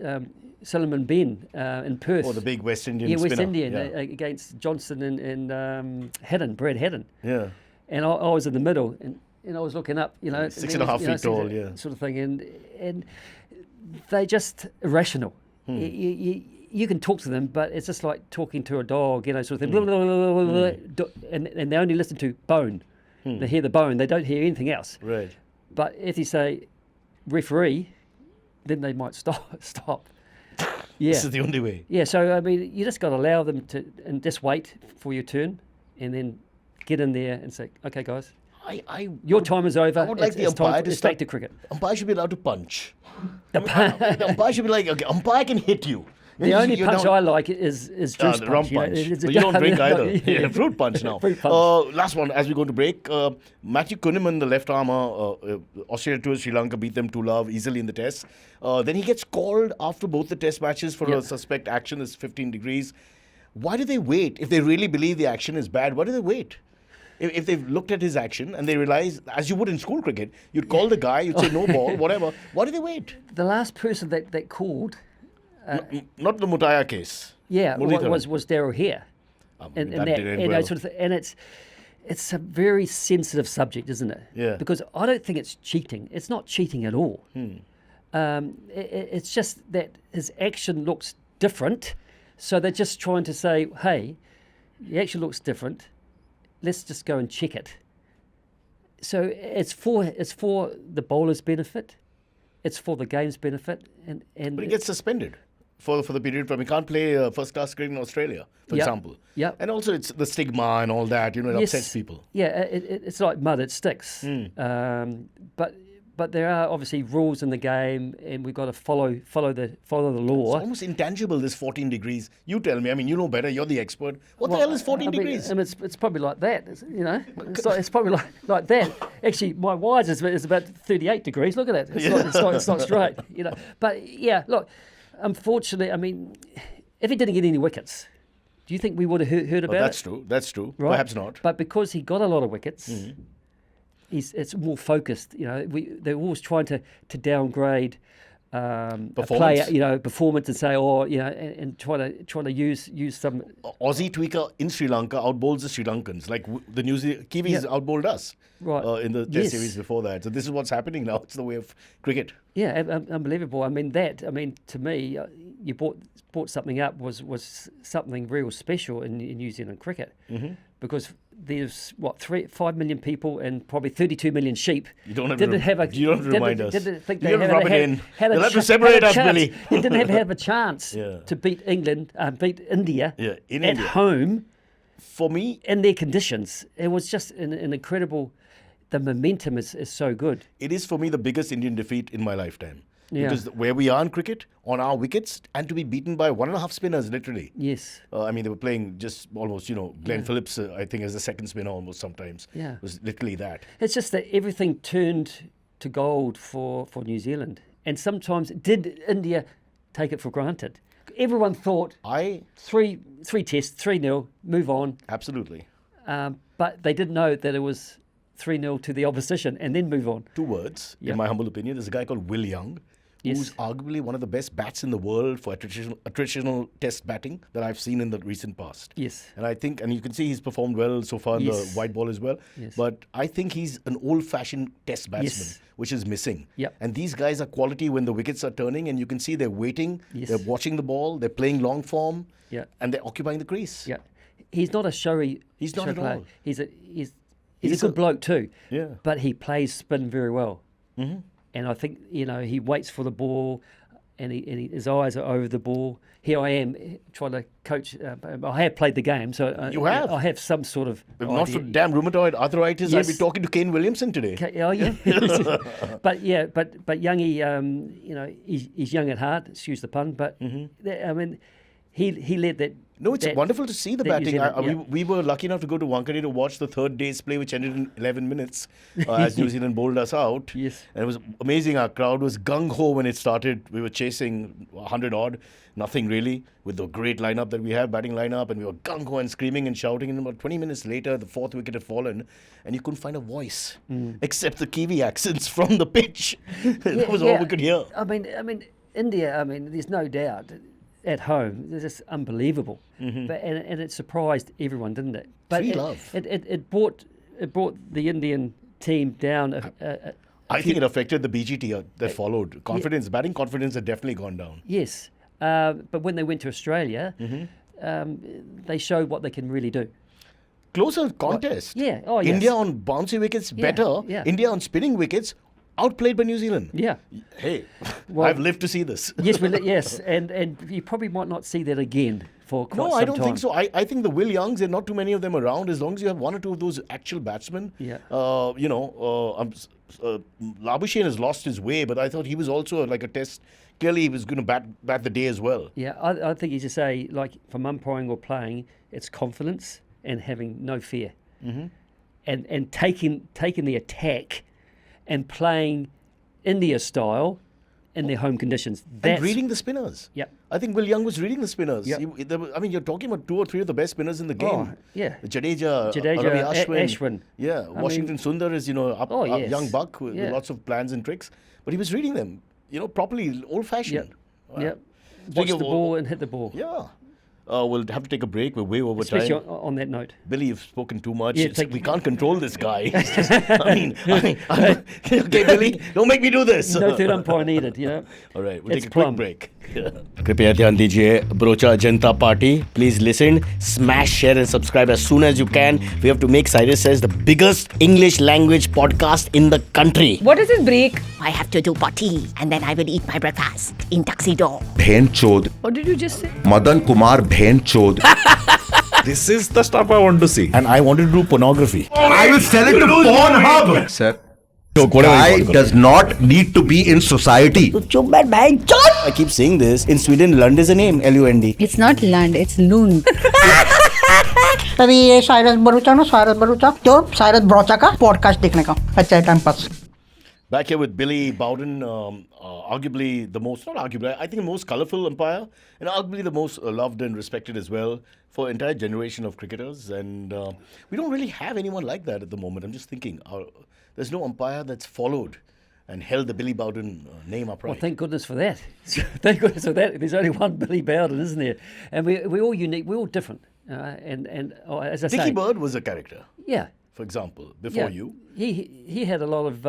Solomon Ben in Perth. Oh, the big West Indian spinner. West Indian against Johnson and Brad Haddon. Yeah. And I was in the middle, and I was looking up, 6.5 feet tall, sort of thing, and they're just irrational. You can talk to them, but it's just like talking to a dog, sort of thing. Blah, blah, blah, blah, and they only listen to bone. They hear the bone. They don't hear anything else. Right. But if you say referee, then they might stop. Yeah. This is the only way. Yeah. So I mean, you just got to allow them to, and just wait for your turn, and then get in there and say, okay, guys. Your time is over. I would like the umpire to back to cricket. Umpire should be allowed to punch. The umpire should be like, okay, umpire can hit you. The only punch I like is juice the punch. rum You know, punch. it's But you don't drink either. Yeah. Yeah, fruit punch now. Fruit punch. Last one, as we go to break. Matthew Kuhneman, the left armer, Australia towards Sri Lanka, beat them 2-0 easily in the test. Then he gets called after both the test matches for a suspect action is 15 degrees. Why do they wait? If they really believe the action is bad, why do they wait? If they've looked at his action and they realize, as you would in school cricket, you'd call the guy, you'd say no ball, whatever. Why do they wait? The last person that called, Not the Muttiah case. was Daryl Hare. That did end well. Sort of and it's a very sensitive subject, isn't it? Yeah. Because I don't think it's cheating. It's not cheating at all. It's just that his action looks different, so they're just trying to say, hey, the action looks different. Let's just go and check it. So it's for the bowler's benefit, it's for the game's benefit, and But he gets suspended for the period from he can't play first class cricket in Australia, for example. Yeah. And also it's the stigma and all that, it upsets people. Yeah, it's like mud, it sticks. But there are obviously rules in the game, and we've got to follow the law. It's almost intangible, this 14 degrees. You tell me, you know better, you're the expert. What the hell is 14 degrees? It's probably like that, It's probably like that. Actually, my wise is about 38 degrees. Look at it. It's not straight, But yeah, look, unfortunately, if he didn't get any wickets, do you think we would have heard about it? That's true. Right? Perhaps not. But because he got a lot of wickets, it's more focused. They're always trying to downgrade a player, performance, and say, and try to use some. Aussie tweaker in Sri Lanka outbowls the Sri Lankans, like the New Zealand Kiwis outbowled us in the Test series before that. So this is what's happening now. It's the way of cricket. Yeah, unbelievable. To me, you brought something up was something real special in New Zealand cricket, because there's 5 million people and probably 32 million sheep. You don't have to remind us. Didn't think you they have to rub it in. You'll have to separate us, Billy. They didn't have a chance to beat England, beat India at home. For me, in their conditions, it was just an incredible. The momentum is so good. It is for me the biggest Indian defeat in my lifetime. Yeah. Because where we are in cricket, on our wickets, and to be beaten by 1.5 spinners, literally. Yes. They were playing just almost, Glenn Phillips, I think, as the second spinner almost sometimes. Yeah. It was literally that. It's just that everything turned to gold for New Zealand. And sometimes did India take it for granted? Everyone thought three tests, 3-0, move on. Absolutely. But they didn't know that it was 3-0 to the opposition and then move on. 2 words, in my humble opinion. There's a guy called Will Young, who's arguably one of the best bats in the world for attritional test batting that I've seen in the recent past. Yes. And I think, and you can see he's performed well so far in the white ball as well. Yes. But I think he's an old-fashioned test batsman, which is missing. Yep. And these guys are quality when the wickets are turning, and you can see they're waiting, they're watching the ball, they're playing long form, and they're occupying the crease. Yeah. He's not a showy. He's not at all. He's a good bloke too. Yeah. But he plays spin very well. Mm-hmm. And I think, he waits for the ball and his eyes are over the ball. Here I am trying to coach. I have played the game, so you have. I have some sort of. If not for damn rheumatoid arthritis, I'd be talking to Kane Williamson today. Oh yeah. But Youngie, he's young at heart. Excuse the pun, but he led that. No, it's wonderful to see the batting. We were lucky enough to go to Wankhede to watch the third day's play, which ended in 11 minutes as New Zealand bowled us out. Yes. And it was amazing. Our crowd was gung-ho when it started. We were chasing 100-odd, nothing really, with the great lineup that we have, batting lineup, and we were gung-ho and screaming and shouting. And about 20 minutes later, the 4th wicket had fallen, and you couldn't find a voice, except the Kiwi accents from the pitch. That was all we could hear. I mean, India, there's no doubt. At home, it's just unbelievable, and it surprised everyone, didn't it? But it brought the Indian team down. I think it affected the BGT that followed. Confidence, batting confidence had definitely gone down. Yes, but when they went to Australia, they showed what they can really do. Closer contest. Yeah. Oh, yes. India on bouncy wickets better. Yeah. India on spinning wickets outplayed by New Zealand. Yeah. Hey, Well, I've lived to see this. yes, and you probably might not see that again for quite some time. No, I don't think so. I think the Will Youngs, there are not too many of them around. As long as you have one or two of those actual batsmen. Yeah. Labuschagne has lost his way, but I thought he was also like a test. Clearly, he was going to bat the day as well. Yeah, I think you just say, like, from umpiring or playing, it's confidence and having no fear. Mm-hmm. And taking the attack and playing India style in their home conditions. And reading the spinners. Yep. I think Will Young was reading the spinners. Yep. You're talking about 2 or 3 of the best spinners in the game. Oh, yeah. Jadeja, Ravi Ashwin. Ashwin. Yeah, Washington Sundar is, up, yes. young buck with lots of plans and tricks. But he was reading them, properly, old-fashioned. Yep. Watch the ball and hit the ball. Yeah. We'll have to take a break. We're way over Especially time. on that note. Billy, you've spoken too much. Yeah, We can't control this guy. Okay, Billy, don't make me do this. No third umpire needed, All right, we'll It's take a plum. quick break. Kripaya dhyan dijiye, Brocha Janata Party. Please listen, smash, share and subscribe as soon as you can. We have to make Cyrus Says the biggest English language podcast in the country. What is this break? I have to do potty and then I will eat my breakfast in tuxedo. Bhen chod. What did you just say? Madan Kumar Bhen chod. This is the stuff I want to see. And I wanted to do pornography. I will sell it to Pornhub. Sir, guy does not need to be in society. I keep saying this. In Sweden, Lund is a name. L-U-N-D. It's not Lund, it's Lund. तभी ये Cyrus Bharucha तो Cyrus Broacha का podcast देखने का अच्छा है time pass. Back here with Billy Bowden, arguably the most, not arguably, I think the most colourful umpire and arguably the most loved and respected as well for an entire generation of cricketers. And we don't really have anyone like that at the moment. I'm just thinking, there's no umpire that's followed and held the Billy Bowden name upright. Well, thank goodness for that. Thank goodness for that. There's only one Billy Bowden, isn't there? And we're all unique. We're all different. As I say, Dickie Bird was a character, yeah, for example, before you. He had a lot of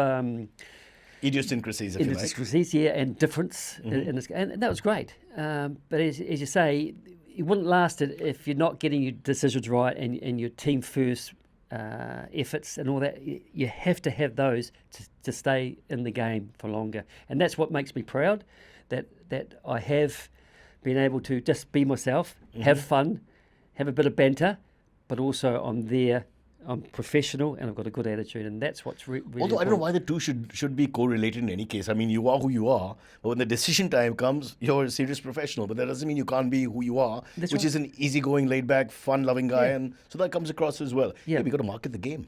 Idiosyncrasies, if you like. idiosyncrasies, and difference in this, and that was great. But as you say, it wouldn't last it if you're not getting your decisions right and your team first efforts and all that. You have to have those to stay in the game for longer, and that's what makes me proud that I have been able to just be myself, have fun, have a bit of banter, but also I'm professional and I've got a good attitude, and that's what's really Although I don't know why the two should be correlated in any case. I mean, you are who you are, but when the decision time comes, you're a serious professional. But that doesn't mean you can't be who you are, That's which right. is an easygoing, laid-back, fun-loving guy, and so that comes across as well. Yeah. We got to market the game.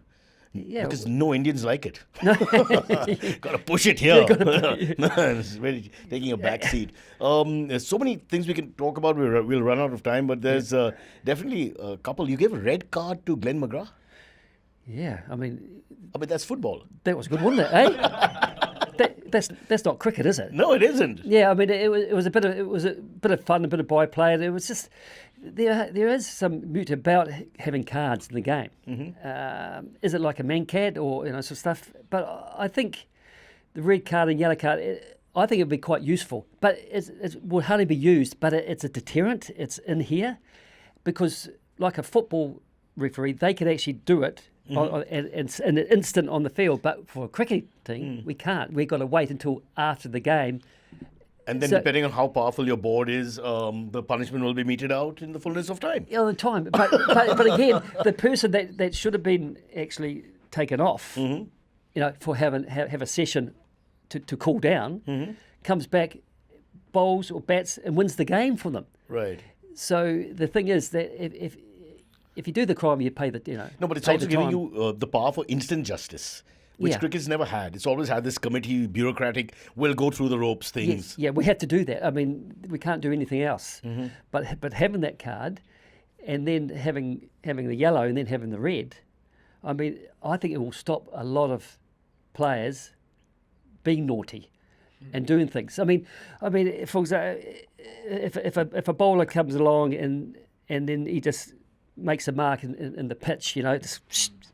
Yeah, Because no Indians like it. No. Got to push it here. It's really taking a back seat. There's so many things we can talk about. We'll run out of time, but there's definitely a couple. You gave a red card to Glenn McGrath. Yeah, I mean, That's football. that was good, wasn't it? That's not cricket, is it? No, it isn't. Yeah, I mean, it was a bit of fun, a bit of byplay. It was just there is some mute about having cards in the game. Is it like a Mankad or sort of stuff? But I think the red card and yellow card, I think it'd be quite useful. But it will hardly be used. But it's a deterrent. It's in here because like a football referee, they could actually do it. In an instant on the field, but for a cricket team, we can't. We've got to wait until after the game. And then, depending on how powerful your board is, the punishment will be meted out in the fullness of time. All the time. But again, the person that should have been actually taken off, for have a session to cool down, comes back, bowls or bats and wins the game for them. Right. So the thing is that if you do the crime, you pay the No, but it's pay also the giving time. you the power for instant justice, which Yeah. cricket's never had. It's always had this committee, bureaucratic, will go through the ropes things. Yes, yeah, we have to do that. I mean, we can't do anything else. But having that card, and then having the yellow, and then having the red, I mean, I think it will stop a lot of players being naughty and doing things. I mean, for example, if a bowler comes along and then he just makes a mark in the pitch,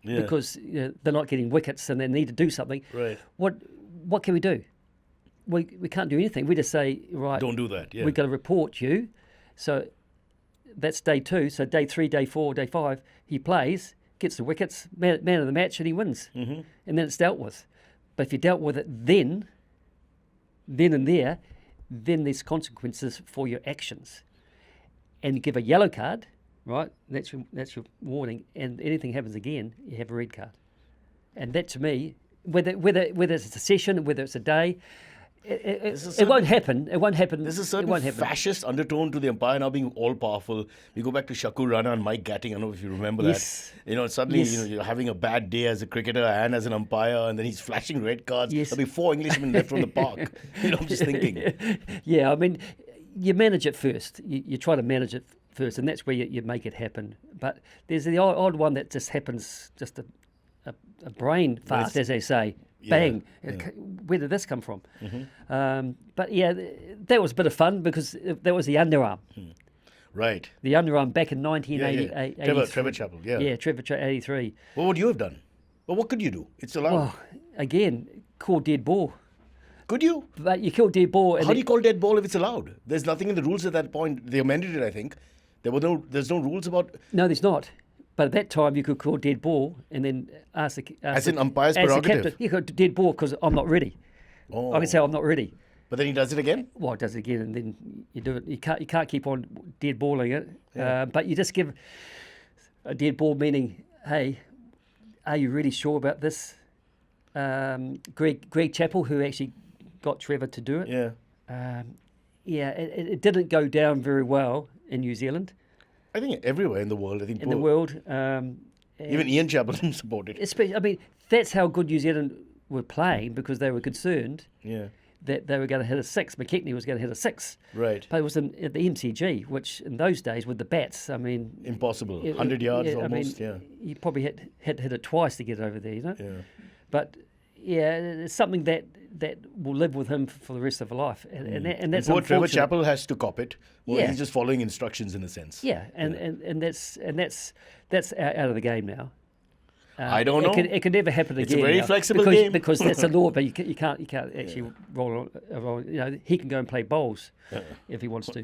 because they're not getting wickets and they need to do something. Right. What can we do? We can't do anything. We just say, right, Don't do that. Yeah. we've got to report you. So that's day 2. So day 3, day 4, day 5, he plays, gets the wickets, man of the match, and he wins. And then it's dealt with. But if you dealt with it then and there, then there's consequences for your actions. And you give a yellow card, right? That's your warning. And anything happens again, you have a red card. And that to me, whether it's a session, whether it's a day, it won't happen. It won't happen. There's a certain fascist undertone to the umpire now being all powerful. We go back to Shakur Rana and Mike Gatting. I don't know if you remember Yes. that. Suddenly you're having a bad day as a cricketer and as an umpire, and then he's flashing red cards. Yes. There'll be 4 Englishmen left from the park. I'm just thinking. Yeah, I mean, you manage it first. You try to manage it first, and that's where you make it happen. But there's the odd one that just happens, just a brain fart, as they say. Bang! Where did this come from? But yeah, that was a bit of fun because that was the underarm. Right. The underarm back in 1988. Trevor Chappell, yeah. Yeah, Trevor Chappell, 83. What would you have done? Well, what could you do? It's allowed. Oh, again, call dead ball. Could you? But you kill dead ball. How do you call dead ball if it's allowed? There's nothing in the rules at that point. They amended it, I think. There's no rules about... No, there's not. But at that time, you could call dead ball and then ask As in umpire's as the prerogative. captain, you could dead ball because I'm not ready. Oh. I can say I'm not ready. But then he does it again? Well, it does it again, and then you do it. You can't keep on dead balling it. But you just give a dead ball, meaning, hey, are you really sure about this? Greg Chappell, who actually got Trevor to do it. Yeah. It didn't go down very well in New Zealand. I think everywhere in the world. In the world. Even Ian Chappell didn't support it. Especially, I mean, that's how good New Zealand were playing because they were concerned that they were going to hit a 6. McKechnie was going to hit a 6. Right. But it was at the MCG, which in those days with the bats, I mean... Impossible. 100 yards almost, You probably had to hit it twice to get over there, Yeah. But, it's something that will live with him for the rest of his life. And that's poor Trevor unfortunate. Chappell has to cop it. Well, Yeah. he's just following instructions in a sense. Yeah, and that's out of the game now. I don't know. It can never happen It's a again. very now flexible because, game. because that's a law, but you can't actually roll. He can go and play bowls if he wants to.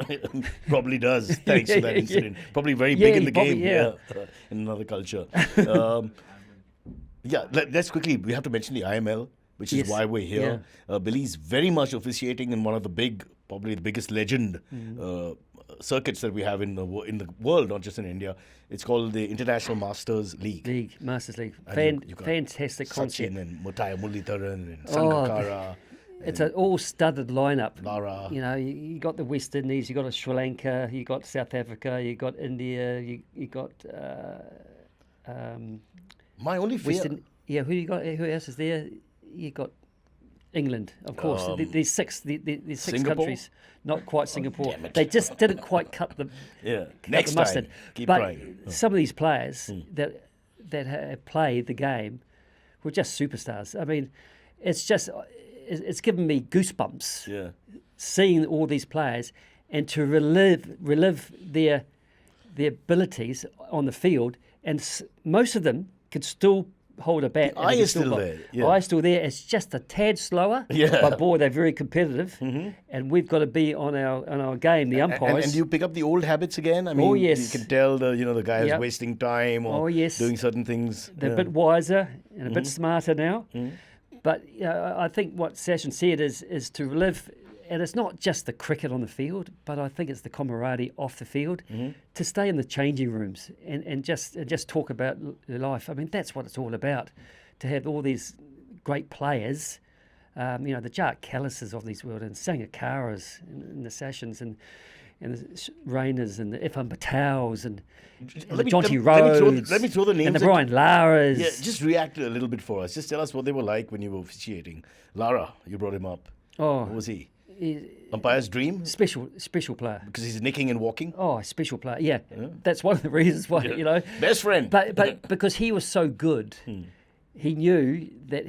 Probably does, thanks to that incident. Probably very Yeah, big in the probably, game. In another culture. Let's quickly. We have to mention the IML, which is Yes. why we're here. Billy's very much officiating in one of the probably the biggest legend circuits that we have in the world, not just in India. It's called the International Masters League. Masters League. And you got Fantastic Sachin concept. and Muttiah, Muralitharan and Sangakkara. It's an all-studded lineup. Lara. You got the West Indies, you got Sri Lanka, you got South Africa, you got India, you got My only fear. who you got? Who else is there? You got England, of course. These six Singapore? countries, not quite Singapore. They just didn't quite cut the Next the mustard. time, keep but trying. some of these players that have played the game were just superstars. I mean, it's given me goosebumps. Yeah. Seeing all these players and to relive their abilities on the field, and most of them could still hold a bat. The eye is still there. Yeah. Eye is still there. It's just a tad slower. Yeah. But boy, they're very competitive, and we've got to be on our game. The umpires. And do you pick up the old habits again? I mean, Oh, yes. you can tell the guy is Yep. wasting time or Oh, yes. doing certain things. They're a bit wiser and a bit smarter now. But I think what Sachin said is to live, and it's not just the cricket on the field, but I think it's the camaraderie off the field, to stay in the changing rooms and just talk about life. I mean, that's what it's all about, to have all these great players, the Jack Callises of this world, and Sangakkaras and the Sachins and the Rainas and the Ifan Patels and the Jonty Rhodes. Let me throw the names. and the Brian Laras. Yeah, just react a little bit for us. Just tell us what they were like when you were officiating. Lara, you brought him up. Oh, What was he? he's Umpire's dream? special player. Because he's nicking and walking? Oh, special player. Yeah, that's one of the reasons why Best friend. But because he was so good, he knew that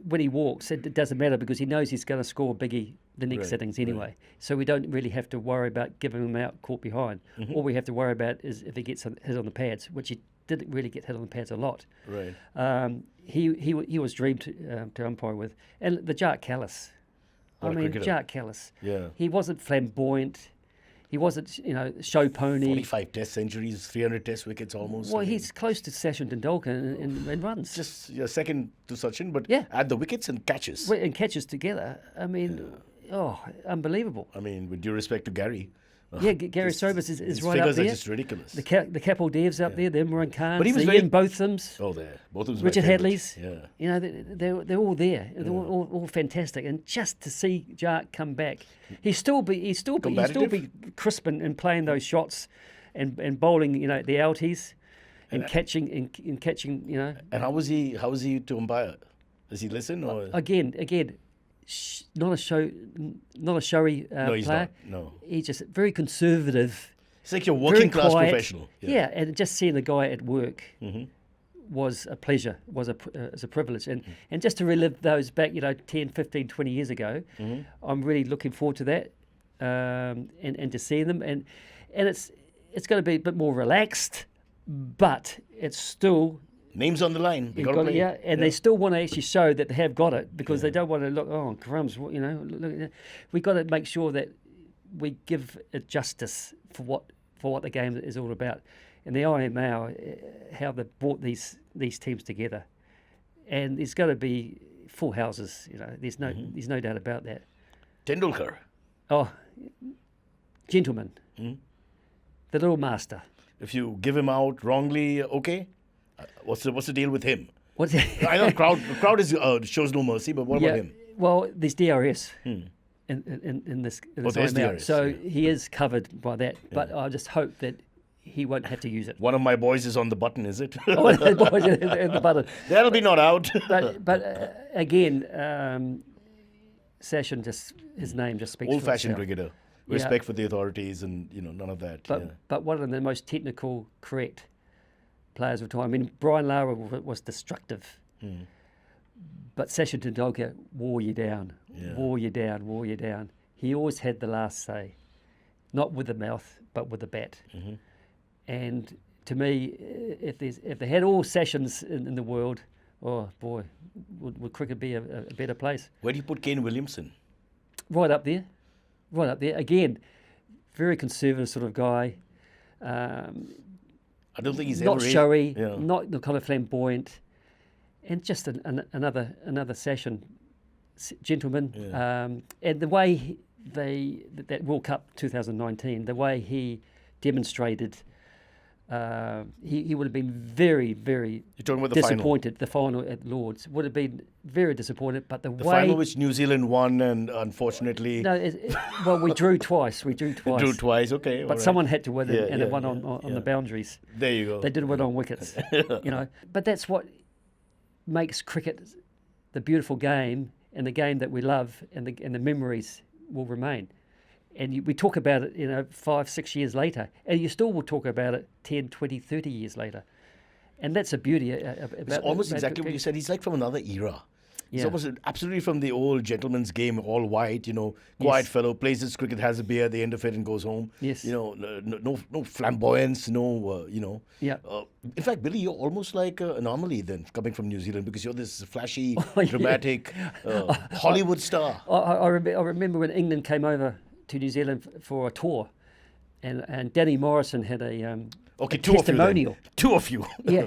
when he walks, it doesn't matter because he knows he's going to score biggie the next Right, settings anyway. So we don't really have to worry about giving him out caught behind. All we have to worry about is if he gets hit on the pads, which he didn't really get hit on the pads a lot. Right. He was dreamed to umpire with, and the Jack Callis. What a cricketer. Jack Callis. Yeah. He wasn't flamboyant. He wasn't, show pony. 45 test centuries, 300 test wickets almost. Well, he's close to Sachin Tendulkar in runs. Just second to Sachin, but Yeah. at the wickets and catches. And catches together. I mean, unbelievable. I mean, with due respect to Gary. Gary Sobers is his right up figures there. are just ridiculous. The Kapil Devs up there, the Imran Khans, But he was the very- Ian Bothams, Oh, there. Both of them. Richard Hadley's. Yeah. They're all there. They're all fantastic. And just to see Jark come back, he'd still be crisp and playing those shots, and bowling, the outies, and catching. And how was he to umpire? Does he listen or? Again, not a showy No, he's player. not. No. He's just very conservative. It's like your working very class quiet. professional. Yeah, and just seeing the guy at work Mm-hmm. was a pleasure, was a privilege. And just to relive those back, 10, 15, 20 years ago, Mm-hmm. I'm really looking forward to that, and to seeing them. And it's going to be a bit more relaxed, but it's still... Names on the line. They You've got to got play. it, yeah, and they still want to actually show that they have got it, because they don't want to look, oh crumbs, look, we got to make sure that we give it justice for what the game is all about. And the IMA, how they've brought these teams together, and there's going to be full houses. There's no doubt about that. Tendulkar. Oh, gentleman, the little master. If you give him out wrongly, okay. What's the deal with him? What's I know the crowd is shows no mercy, but what about him? Well, there's DRS in this there's IMA. DRS, So yeah. he is covered by that. But I just hope that he won't have to use it. One of my boys is on the button, is it? Oh, the boys in the button. That'll be not out. But again, Sachin, his name just speaks Old-fashioned for itself. cricketer. Respect for the authorities and none of that. But one of the most technical, correct players of time. I mean, Brian Laao was destructive. But Sachin Tendulkar wore you down, wore you down. He always had the last say, not with the mouth, but with the bat. And to me, if they had all Sachins in the world, oh boy, would cricket be a better place? Where do you put Kane Williamson? Right up there. Again, very conservative sort of guy. I don't think he's Not ever showy, Yeah. not the kind of flamboyant, and just another Sachin gentleman. And the way that World Cup 2019, the way he demonstrated, he would have been very, very You're talking about the final. disappointed. The final at Lords would have been very disappointed. But the The way final which New Zealand won, and unfortunately well, we drew twice. drew twice. Okay, But someone had to win it, and it won on the boundaries. There you go. They didn't win on wickets, But that's what makes cricket the beautiful game, and the game that we love, and the memories will remain. And we talk about it, 5, 6 years later, and you still will talk about it 10, 20, 30 years later. And that's the beauty about It's almost about exactly what cricket. you said. He's like from another era. He's Yeah. almost absolutely from the old gentleman's game, all white, quiet Yes. fellow, plays his cricket, has a beer at the end of it and goes home. Yes. No flamboyance, Yeah. In fact, Billy, you're almost like an anomaly then, coming from New Zealand, because you're this flashy, Yeah. dramatic Hollywood star. I remember when England came over to New Zealand for a tour, and Danny Morrison had a Okay, a two of you. testimonial. Then. Two of you. Yeah,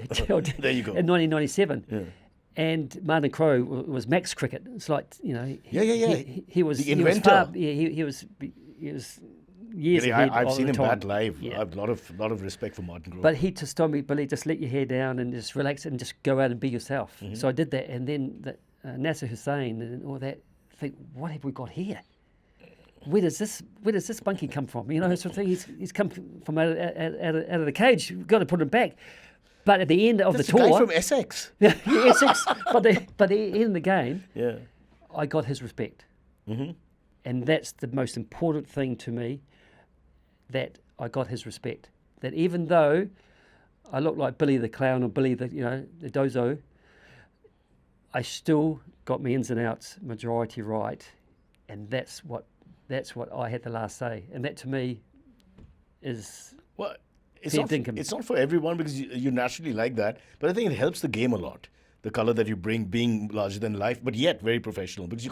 There you go. In 1997. And Martin Crowe was Max Cricket. It's like Yeah. He was The he inventor. was years Billy, ahead I've of seen the him time. bat live. Yeah. I have a lot of respect for Martin Grove. But he just told me, Billy, just let your hair down and just relax and just go out and be yourself. Mm-hmm. So I did that, and then Nasser Hussain and all that. Think, what have we got here? Where does this bunkie come from? Sort of thing. He's come from out of the cage. We've got to put him back. But at the end of That's the tour, guy from Essex. yeah, Essex. But the end of the game, Yeah. I got his respect, and that's the most important thing to me. That I got his respect. That even though I look like Billy the Clown or Billy the Dozo, I still got my ins and outs majority right, and that's what I had the last say. And that to me is Well, Fair dinkum. it's not for everyone because you naturally like that, but I think it helps the game a lot. the color that you bring being larger than life, but yet very professional, because you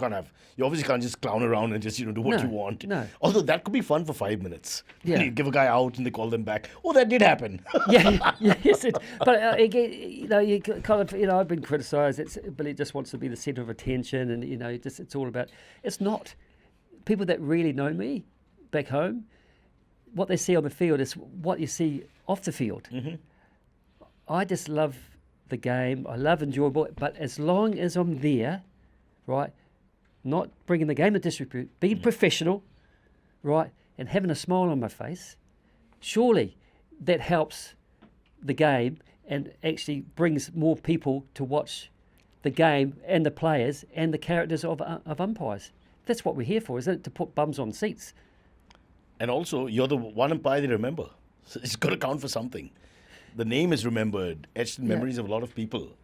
obviously can't just clown around and just do what No, you want. no. Although that could be fun for 5 minutes. Yeah. You give a guy out and they call them back. Oh, that did happen. Yes. But you kind of, I've been criticised. Billy just wants to be the centre of attention, and it's all about. It's not. People that really know me back home, what they see on the field is what you see off the field. Mm-hmm. I just love the game. I love enjoyable, but as long as I'm there, right, not bringing the game to disrepute, being professional, right, and having a smile on my face, surely that helps the game and actually brings more people to watch the game and the players and the characters of umpires. That's what we're here for, isn't it? To put bums on seats. And also, you're the one umpire they remember. So it's got to count for something. The name is remembered, etched in memories of a lot of people.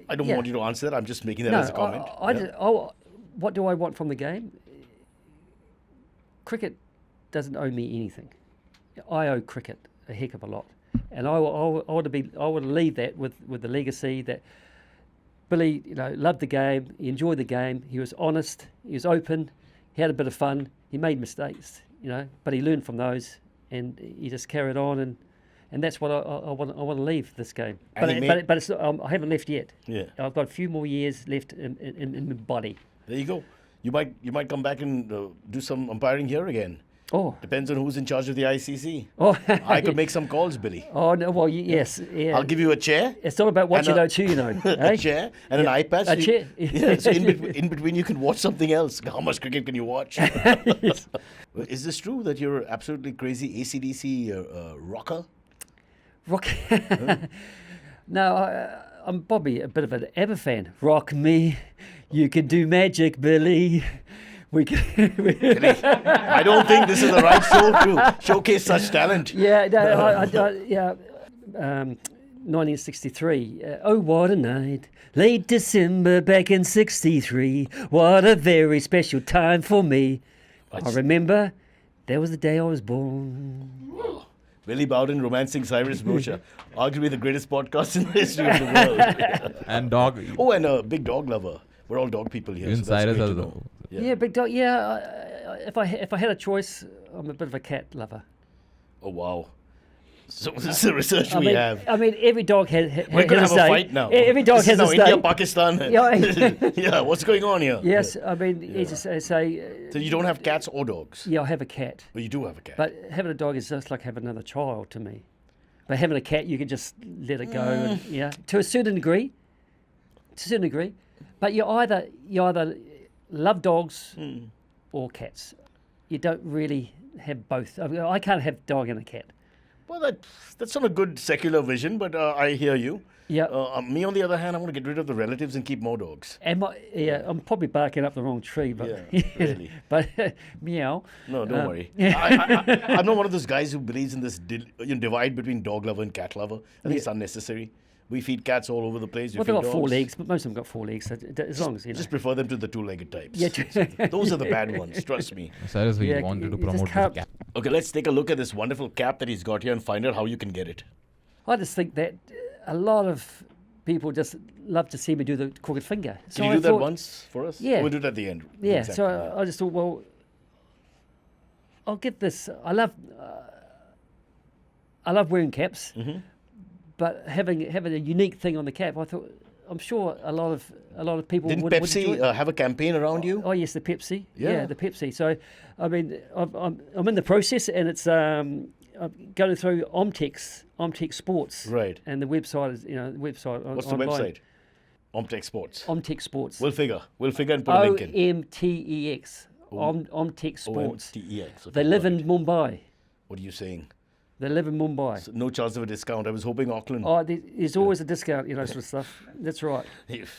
I don't want you to answer that. I'm just making that as a comment. What do I want from the game? Cricket doesn't owe me anything. I owe cricket a heck of a lot. And I want to leave that with the legacy that Billy, loved the game. He enjoyed the game. He was honest. He was open. He had a bit of fun. He made mistakes, but he learned from those, and he just carried on. And that's what I want to leave this game. But it's not, I haven't left yet. Yeah. I've got a few more years left in my body. There you go. You might come back and do some umpiring here again. Oh. Depends on who's in charge of the ICC. Oh. I could make some calls, Billy. Oh no! Well, yes. Yeah. I'll give you a chair. It's not about what and you know, too. A chair and an iPad. A chair. So in between, you can watch something else. How much cricket can you watch? Yes. Is this true that you're absolutely crazy AC/DC rocker? Rock. No, I'm Bobby, a bit of an ABBA fan. Rock me, you can do magic, Billy. Billy, I don't think this is the right show to showcase such talent. Yeah, no, 1963. Oh, what a night. Late December back in 63. What a very special time for me. I remember that was the day I was born. Billy Bowden romancing Cyrus Brocha, arguably the greatest podcast in the history of the world. And dog. Oh, and a big dog lover. We're all dog people here. Even so that's Cyrus great to also. know. Yeah, big dog. Yeah, if I had a choice, I'm a bit of a cat lover. Oh, wow. So this is the research we have. I mean, every dog has We're going to has have a day. fight now. Every dog This has is now a India, day. Pakistan. Yeah. Yeah, what's going on here? Yes, I mean, you just say. So you don't have cats or dogs? Yeah, I have a cat. Well, you do have a cat. But having a dog is just like having another child to me. But having a cat, you can just let it go, and, to a certain degree. But you either love dogs or cats. You don't really have both. I mean, I can't have dog and a cat. Well, that's not a good secular vision, but I hear you. Yeah. Me, on the other hand, I want to get rid of the relatives and keep more dogs. I'm probably barking up the wrong tree, but Yeah, really. but meow. No, don't worry. I'm not one of those guys who believes in this divide between dog lover and cat lover. I think it's unnecessary. We feed cats all over the place. Well, they've got 4 legs, but most of them got 4 legs. So as long as Just prefer them to the 2-legged types. Yeah. Those are the bad ones, trust me. Cyrus, we Yeah, wanted to you just promote this can't- cap. Okay, let's take a look at this wonderful cap that he's got here and find out how you can get it. I just think that a lot of people just love to see me do the crooked finger. So Can you I do that thought- once for us? Yeah. We'll do it at the end. Yeah. Exactly. So I just thought, well, I'll get this. I love wearing caps, but having a unique thing on the cap, I thought. I'm sure a lot of people Didn't would enjoy Pepsi it. have a campaign around you? Oh yes, the Pepsi. Yeah. The Pepsi. So, I'm in the process, and it's I'm going through Omtech Sports. Right. And the website is the website. What's online. the website? Omtech Sports. Omtech Sports. We'll figure and put a link in. OMTEX. Omtech Sports. OMTEX. They live in Mumbai. What are you saying? They live in Mumbai. So no chance of a discount. I was hoping Auckland. Oh, there's always a discount, sort of stuff. That's right.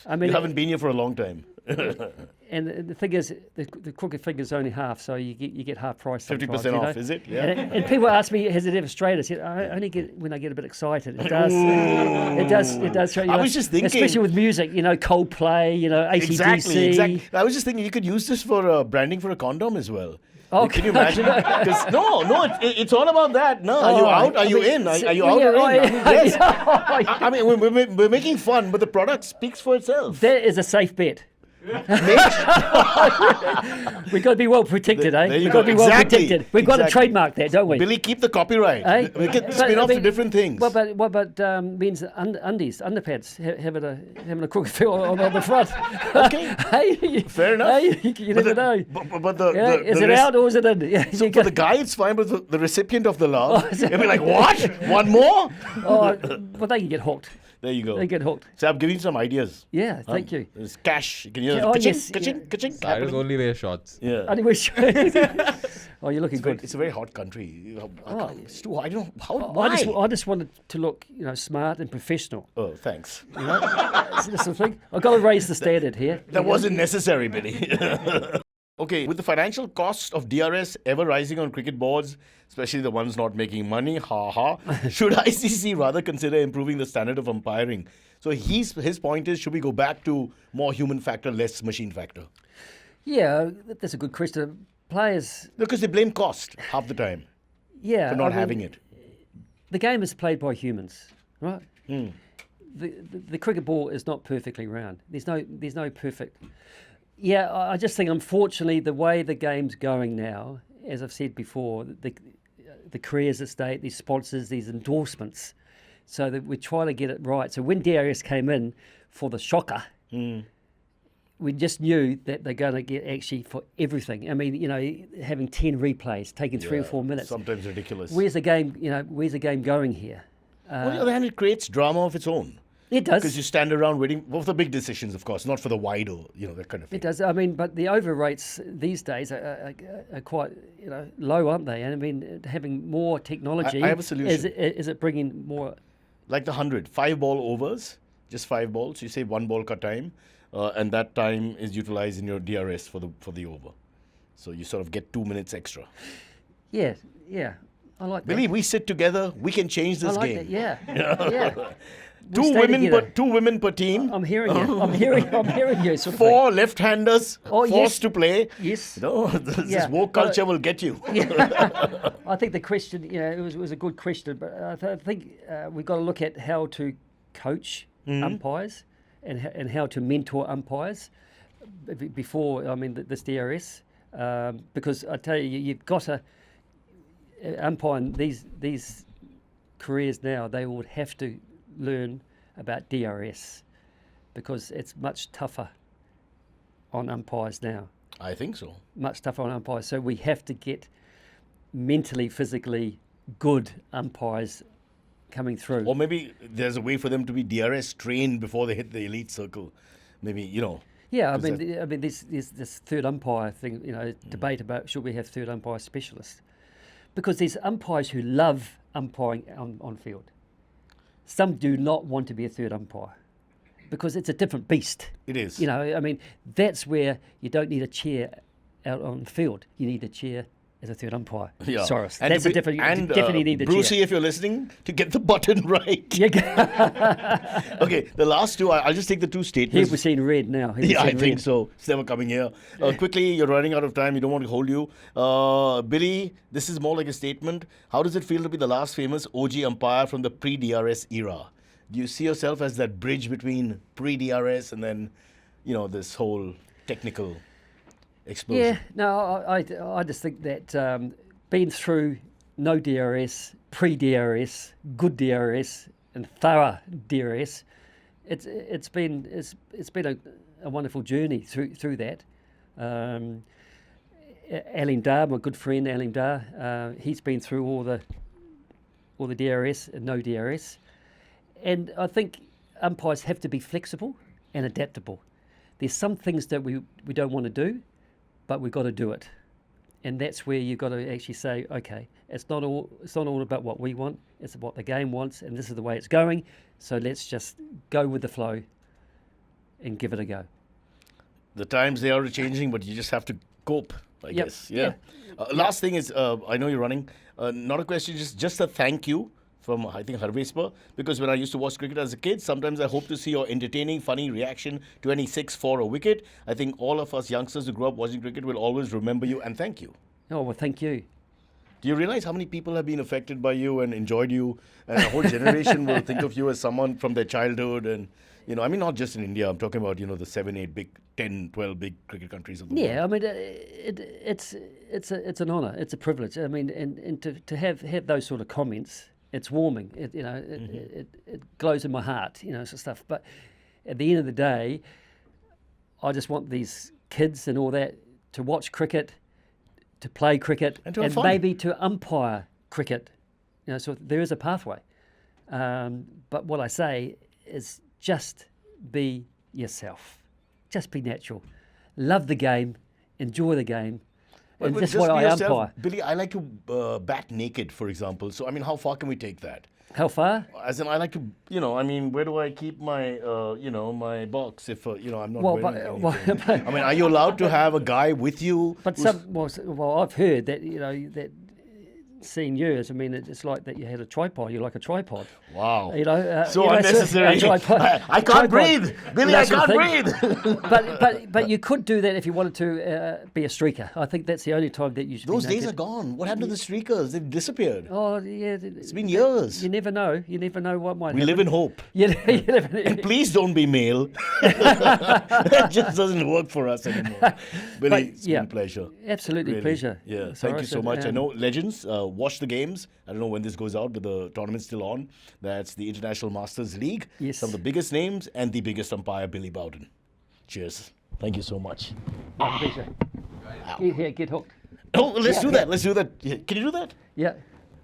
I mean, you haven't been here for a long time. And the thing is, the crooked finger's only half, so you get half price. 50% off, is it? Yeah. And people ask me, has it ever strayed? I said, I only get when I get a bit excited. It does. It does. I was just thinking, especially with music, Coldplay, AC/DC. Exactly. I was just thinking you could use this for branding for a condom as well. Oh, Can you imagine? 'Cause it's all about that. No, are you out? Are you in? Are you out or in? Yes. I mean, we're making fun, but the product speaks for itself. That is a safe bet. We've got to be well protected, eh? There you We've got to go. be well Exactly. protected. We've got to Exactly. trademark that, don't we? Billy, keep the copyright. Eh? We can But, spin I off to mean, different things. What about men's undies, underpants, having a crooked feel on the front? Okay. Hey, Fair enough. Hey, you never know. But the, Yeah, the is the it out or is it in? Yeah, So you for go- the guy, it's fine, but the recipient of the love, Oh, is it- he'll be like, what? One more? Oh, but they can get hooked. There you go. They get hooked. So I'm giving you some ideas. Yeah, thank you. There's cash. You can hear Oh, ka-ching, yes, ka-ching, yeah. ka-ching Cyrus happening. only wear shorts. Yeah. Anyway, oh, you're looking good. It's a very hot country. Oh. It's too hot. I don't know how. I Why? just wanted to look, smart and professional. Oh, thanks. That's the thing. I've got to raise the standard here. That wasn't necessary, Billy. Okay, with the financial cost of DRS ever rising on cricket boards, especially the ones not making money, should ICC rather consider improving the standard of umpiring? So his point is, should we go back to more human factor, less machine factor? Yeah, that's a good question. Players, Because they blame cost half the time yeah, for not having it. The game is played by humans, right? Hmm. The cricket ball is not perfectly round. There's no perfect. Yeah, I just think unfortunately the way the game's going now, as I've said before, the careers at stake, these sponsors, these endorsements, so that we're trying to get it right. So when DRS came in for the shocker, we just knew that they're going to get actually for everything. I mean, having 10 replays, taking 3 or 4 minutes. Sometimes ridiculous. Where's the game? Where's the game going here? On the other hand, it creates drama of its own. It does. Because you stand around waiting for the big decisions, of course, not for the wide or, that kind of thing. It does. I mean, but the over rates these days are quite, low, aren't they? And I mean, having more technology. I have a solution. Is it bringing more? Like the 100, 5-ball overs, just 5 balls. You say 1 ball cut time, and that time is utilized in your DRS for the over. So you sort of get 2 minutes extra. Yeah. I like that. Billy, we sit together. We can change this I like game. that. Yeah. Two stay together. women per team. I'm hearing you. I'm hearing you. Sort of 4 left-handers Oh, forced yes. to play. Yes. This Yeah. woke culture will get you. I think the question, it was a good question, but I think we've got to look at how to coach umpires and how to mentor umpires before, this DRS. Because I tell you, you've got to umpire these careers now, they would have to learn about DRS because it's much tougher on umpires now. I think so. Much tougher on umpires. So we have to get mentally, physically good umpires coming through. Or maybe there's a way for them to be DRS trained before they hit the elite circle. Maybe, Yeah, I 'cause mean, there's this third umpire thing, debate about should we have third umpire specialists? Because there's umpires who love umpiring on field. Some do not want to be a third umpire because it's a different beast. It is. That's where you don't need a chair out on the field. You need a chair as a third umpire. Yeah. Cyrus. And That's to a be- different. and, You definitely need a Brucey, chair. if you're listening, to get the button right. Yeah. Okay, the last two, I'll just take the two Here statements. we're seeing red now. Here we're Yeah, I seeing think red. so. It's never coming here. Quickly, you're running out of time. We don't want to hold you. Billy, this is more like a statement. How does it feel to be the last famous OG umpire from the pre-DRS era? Do you see yourself as that bridge between pre-DRS and then, this whole technical explosion? Yeah, no, I just think that being through no DRS, pre-DRS, good DRS, and thorough DRS, it's been a wonderful journey through that. Alim Dar, my good friend Alim Dar, he's been through all the DRS and no DRS, and I think umpires have to be flexible and adaptable. There's some things that we don't want to do, but we've got to do it. And that's where you've got to actually say, okay, it's not all about what we want, it's what the game wants, and this is the way it's going, so let's just go with the flow and give it a go. The times they are changing, but you just have to cope, I Yep, guess. Yeah. Last thing is, I know you're running. Not a question, just a thank you from, I think, Harvespa, because when I used to watch cricket as a kid, sometimes I hope to see your entertaining, funny reaction to any 6, 4 or wicket. I think all of us youngsters who grew up watching cricket will always remember you and thank you. Oh, well, thank you. Do you realize how many people have been affected by you and enjoyed you? And a whole generation will think of you as someone from their childhood. And, I mean, not just in India. I'm talking about, the 7, 8 big, 10, 12 big cricket countries of the world. Yeah, I mean, it's an honour. It's a privilege. I mean, and to have those sort of comments, it's warming. It glows in my heart, sort of stuff. But at the end of the day, I just want these kids and all that to watch cricket, to play cricket, and to have and fun. maybe to umpire cricket. So there is a pathway. But what I say is just be yourself. Just be natural. Love the game. Enjoy the game. And But that's just what be I yourself. umpire. Billy, I like to bat naked, for example. So, I mean, how far can we take that? How far? As in, I like to, where do I keep my, my box if, I'm not Well, wearing but- anything? well, I mean, are you allowed to have a guy with you? But well, I've heard that that seeing you is, I mean, it's like that you had a tripod. You're like a tripod. Wow. So unnecessary. I can't breathe. Billy, I can't breathe. but you could do that if you wanted to be a streaker. I think that's the only time that you should. Those be days are naked. gone. What happened to the streakers? They've disappeared. Oh yeah, It's been years. You never know. You never know what might. We happen. live in hope. You never And please don't be male. That just doesn't work for us anymore. Billy, it's been a pleasure. Absolutely Really. pleasure. Yeah, So thank I you so said, much. I know legends watch the games. I don't know when this goes out, but the tournament's still on. That's the International Masters League. Yes. Some of the biggest names and the biggest umpire, Billy Bowden. Cheers. Thank you so much. My pleasure. Get hooked. Oh, let's do that. Let's do that. Yeah, can you do that? Yeah.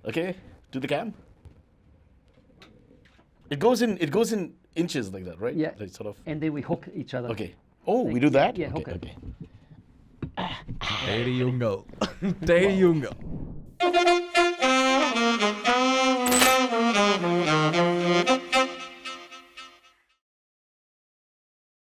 Okay. To the cam. It goes in inches like that, right? Yeah. Like sort of. And then we hook each other. Okay. Oh, we do that? Yeah, okay, hook it. okay. There you go. There you go.